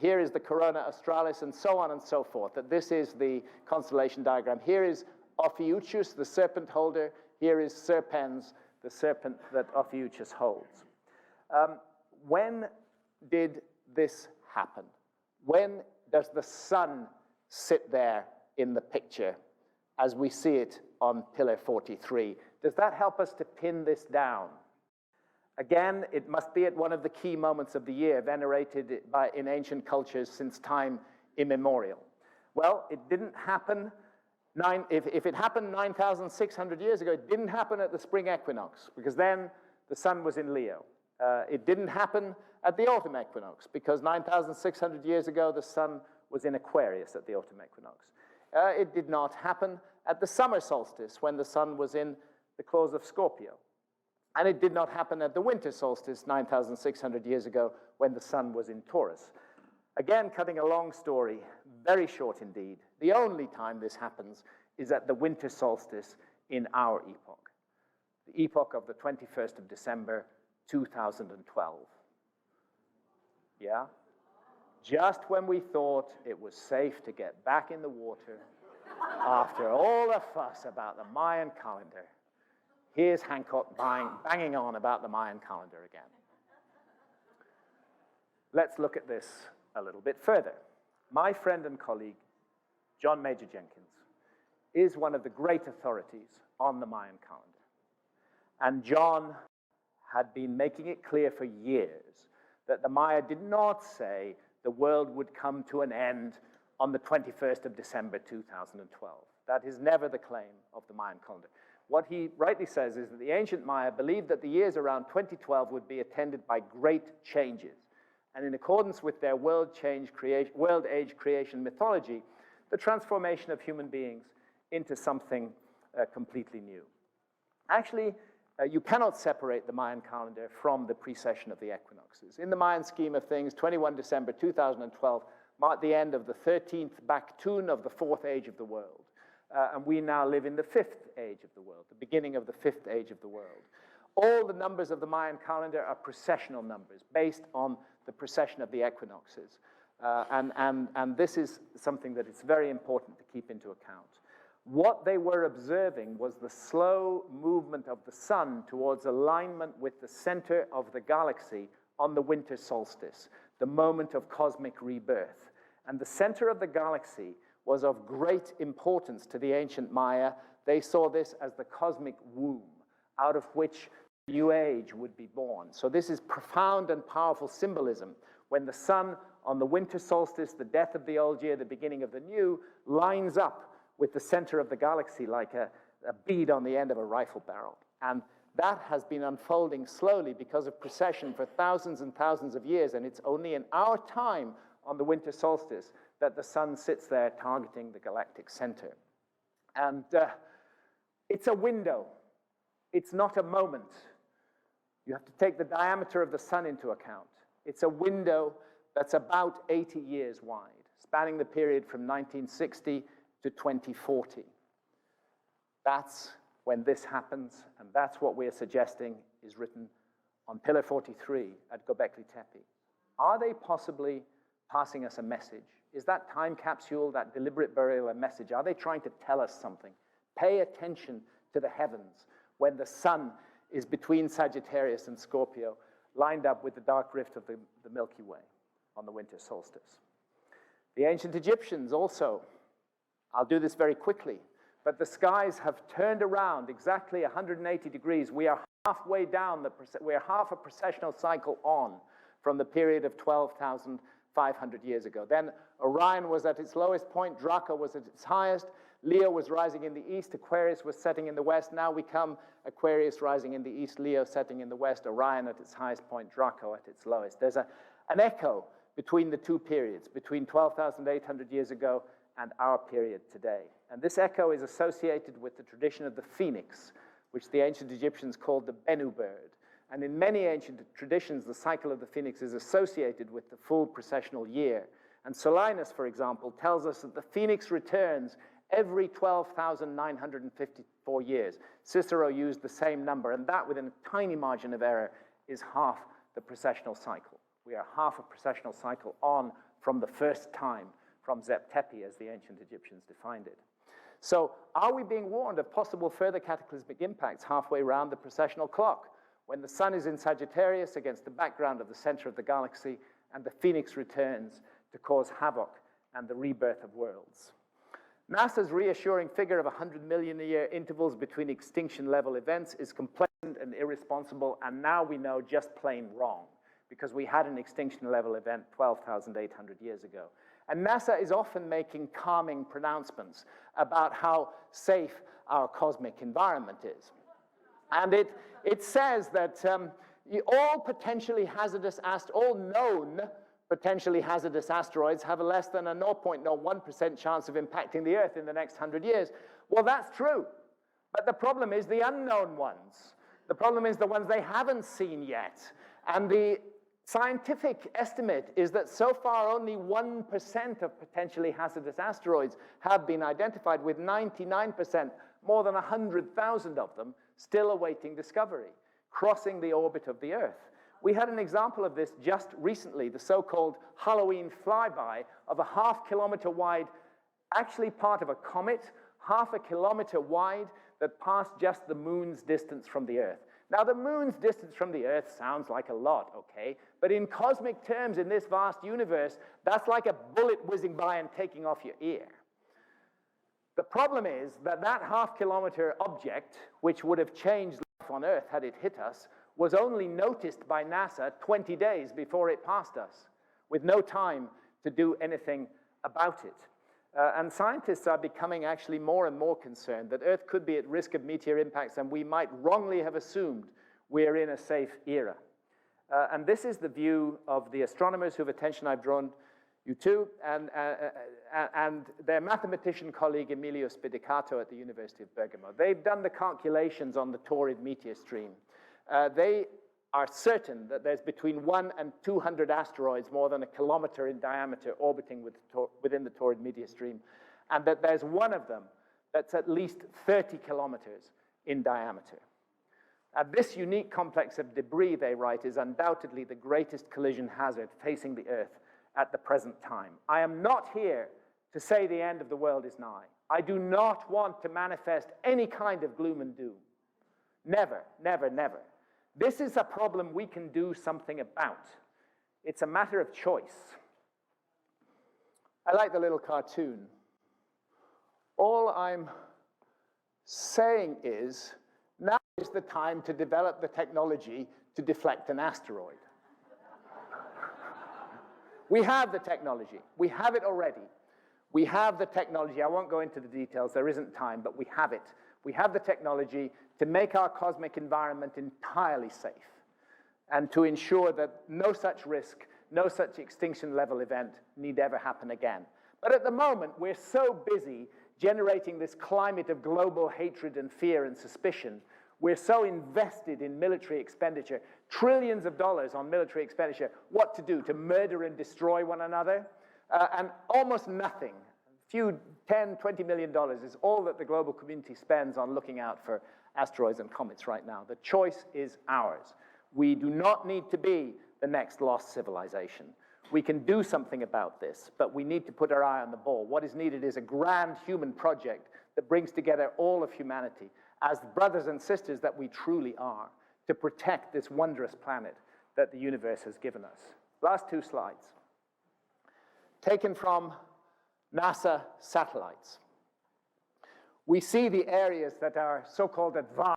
Here is the corona australis, and so on and so forth. That this is the constellation diagram. Here is Ophiuchus, the serpent holder. Here is Serpens, the serpent that Ophiuchus holds. When did this happen? When does the sun sit there in the picture as we see it on pillar 43? Does that help us to pin this down? Again, it must be at one of the key moments of the year, venerated in ancient cultures since time immemorial. Well, it didn't happen, if it happened 9,600 years ago, it didn't happen at the spring equinox, because then the sun was in Leo. It didn't happen at the autumn equinox, because 9,600 years ago, the sun was in Aquarius at the autumn equinox. It did not happen at the summer solstice, when the sun was in the claws of Scorpio. And it did not happen at the winter solstice 9,600 years ago when the sun was in Taurus. Again, cutting a long story, very short indeed, the only time this happens is at the winter solstice in our epoch, the epoch of the 21st of December, 2012. Yeah? Just when we thought it was safe to get back in the water after all the fuss about the Mayan calendar, here's Hancock banging on about the Mayan calendar again. Let's look at this a little bit further. My friend and colleague, John Major Jenkins, is one of the great authorities on the Mayan calendar. And John had been making it clear for years that the Maya did not say the world would come to an end on the 21st of December 2012. That is never the claim of the Mayan calendar. What he rightly says is that the ancient Maya believed that the years around 2012 would be attended by great changes. And in accordance with their world age creation mythology, the transformation of human beings into something completely new. Actually, you cannot separate the Mayan calendar from the precession of the equinoxes. In the Mayan scheme of things, 21 December 2012 marked the end of the 13th Baktun of the 4th age of the world. And we now live in the 5th age of the world, the beginning of the 5th age of the world. All the numbers of the Mayan calendar are precessional numbers based on the precession of the equinoxes. And this is something that it's very important to keep into account. What they were observing was the slow movement of the sun towards alignment with the center of the galaxy on the winter solstice, the moment of cosmic rebirth. And the center of the galaxy was of great importance to the ancient Maya. They saw this as the cosmic womb, out of which the new age would be born. So this is profound and powerful symbolism. When the sun on the winter solstice, the death of the old year, the beginning of the new, lines up with the center of the galaxy like a bead on the end of a rifle barrel. And that has been unfolding slowly because of precession for thousands and thousands of years, and it's only in our time on the winter solstice that the sun sits there targeting the galactic center. And it's a window. It's not a moment. You have to take the diameter of the sun into account. It's a window that's about 80 years wide, spanning the period from 1960 to 2040. That's when this happens, and that's what we're suggesting is written on Pillar 43 at Gobekli Tepe. Are they possibly passing us a message? Is that time capsule, that deliberate burial, a message? Are they trying to tell us something? Pay attention to the heavens when the sun is between Sagittarius and Scorpio, lined up with the dark rift of the Milky Way on the winter solstice. The ancient Egyptians also, I'll do this very quickly, but the skies have turned around exactly 180 degrees. We are halfway down, we are half a precessional cycle on from the period of 12,500 years ago. Then Orion was at its lowest point, Draco was at its highest, Leo was rising in the east, Aquarius was setting in the west. Now we come Aquarius rising in the east, Leo setting in the west, Orion at its highest point, Draco at its lowest. There's an echo between the two periods, between 12,800 years ago and our period today. And this echo is associated with the tradition of the phoenix, which the ancient Egyptians called the Bennu bird. And in many ancient traditions, the cycle of the phoenix is associated with the full precessional year. And Solinus, for example, tells us that the phoenix returns every 12,954 years. Cicero used the same number, and that within a tiny margin of error, is half the precessional cycle. We are half a precessional cycle on from the first time, from Zep Tepe, as the ancient Egyptians defined it. So are we being warned of possible further cataclysmic impacts halfway around the precessional clock, when the sun is in Sagittarius against the background of the center of the galaxy, and the Phoenix returns to cause havoc and the rebirth of worlds? NASA's reassuring figure of 100 million a year intervals between extinction-level events is complacent and irresponsible, and now we know just plain wrong, because we had an extinction-level event 12,800 years ago. And NASA is often making calming pronouncements about how safe our cosmic environment is. And it says that all known potentially hazardous asteroids have a less than a 0.01% chance of impacting the Earth in the next 100 years. Well, that's true. But the problem is the unknown ones. The problem is the ones they haven't seen yet. And the scientific estimate is that so far only 1% of potentially hazardous asteroids have been identified, with 99%, more than 100,000 of them, still awaiting discovery, crossing the orbit of the Earth. We had an example of this just recently, the so-called Halloween flyby of a half-kilometer wide, actually part of a comet, half a kilometer wide, that passed just the moon's distance from the Earth. Now, the moon's distance from the Earth sounds like a lot, okay? But in cosmic terms, in this vast universe, that's like a bullet whizzing by and taking off your ear. The problem is that that half-kilometer object, which would have changed life on Earth had it hit us, was only noticed by NASA 20 days before it passed us, with no time to do anything about it. And scientists are becoming actually more and more concerned that Earth could be at risk of meteor impacts, and we might wrongly have assumed we're in a safe era. And this is the view of the astronomers whose attention I've drawn you to, and their mathematician colleague Emilio Spidicato at the University of Bergamo. They've done the calculations on the Taurid meteor stream. They are certain that there's between 1 and 200 asteroids more than a kilometer in diameter orbiting within the Taurid meteor stream, and that there's one of them that's at least 30 kilometers in diameter. And this unique complex of debris, they write, is undoubtedly the greatest collision hazard facing the Earth at the present time. I am not here to say the end of the world is nigh. I do not want to manifest any kind of gloom and doom. Never, never, never. This is a problem we can do something about. It's a matter of choice. I like the little cartoon. All I'm saying is, now is the time to develop the technology to deflect an asteroid. We have the technology. We have it already. We have the technology. I won't go into the details. There isn't time, but we have it. We have the technology to make our cosmic environment entirely safe and to ensure that no such risk, no such extinction-level event need ever happen again. But at the moment, we're so busy generating this climate of global hatred and fear and suspicion. We're so invested in military expenditure, trillions of dollars on military expenditure, what to do, to murder and destroy one another, and almost nothing. Few $10, $20 million is all that the global community spends on looking out for asteroids and comets right now. The choice is ours. We do not need to be the next lost civilization. We can do something about this, but we need to put our eye on the ball. What is needed is a grand human project that brings together all of humanity as brothers and sisters that we truly are, to protect this wondrous planet that the universe has given us. Last two slides. Taken from NASA satellites. We see the areas that are so-called advanced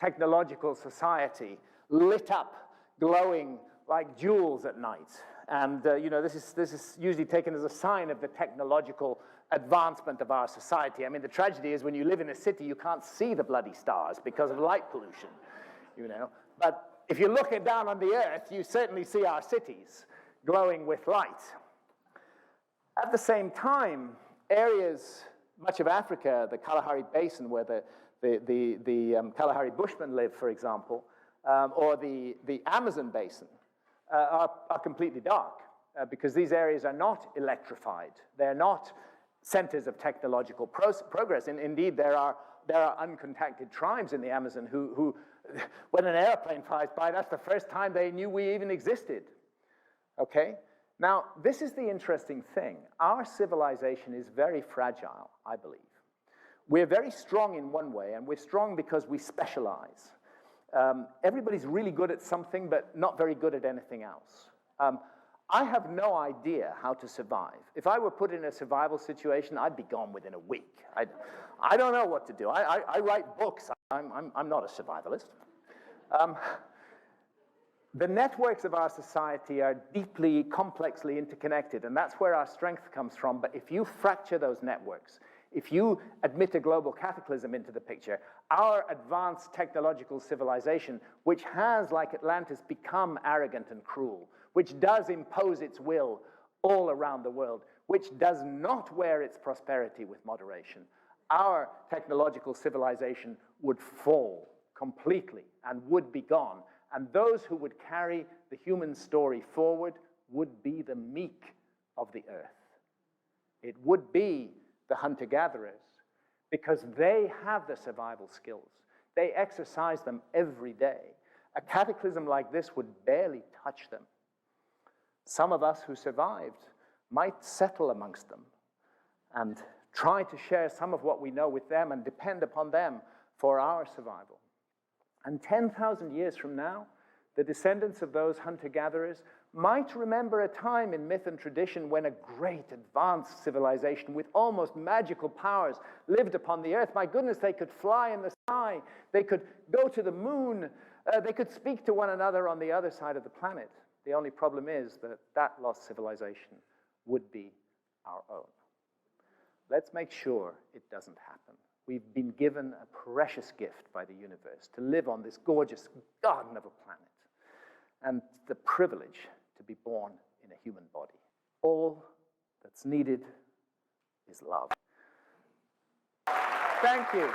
technological society lit up, glowing like jewels at night. And this is usually taken as a sign of the technological advancement of our society. I mean, the tragedy is when you live in a city, you can't see the bloody stars because of light pollution, But if you're looking down on the Earth, you certainly see our cities glowing with light. At the same time, areas, much of Africa, the Kalahari Basin, where the Kalahari Bushmen live, for example, or the Amazon Basin, are completely dark because these areas are not electrified. They're not centers of technological progress. And indeed, there are uncontacted tribes in the Amazon who When an airplane flies by, that's the first time they knew we even existed. Okay? Now, this is the interesting thing. Our civilization is very fragile, I believe. We're very strong in one way, and we're strong because we specialize. Everybody's really good at something, but not very good at anything else. I have no idea how to survive. If I were put in a survival situation, I'd be gone within a week. I don't know what to do. I write books. I'm not a survivalist. The networks of our society are deeply, complexly interconnected, and that's where our strength comes from. But if you fracture those networks, if you admit a global cataclysm into the picture, our advanced technological civilization, which has, like Atlantis, become arrogant and cruel, which does impose its will all around the world, which does not wear its prosperity with moderation, our technological civilization would fall completely and would be gone. And those who would carry the human story forward would be the meek of the earth. It would be the hunter-gatherers, because they have the survival skills. They exercise them every day. A cataclysm like this would barely touch them. Some of us who survived might settle amongst them and try to share some of what we know with them and depend upon them for our survival. And 10,000 years from now, the descendants of those hunter-gatherers might remember a time in myth and tradition when a great advanced civilization with almost magical powers lived upon the earth. My goodness, they could fly in the sky. They could go to the moon. They could speak to one another on the other side of the planet. The only problem is that that lost civilization would be our own. Let's make sure it doesn't happen. We've been given a precious gift by the universe to live on this gorgeous garden of a planet, and the privilege to be born in a human body. All that's needed is love. Thank you.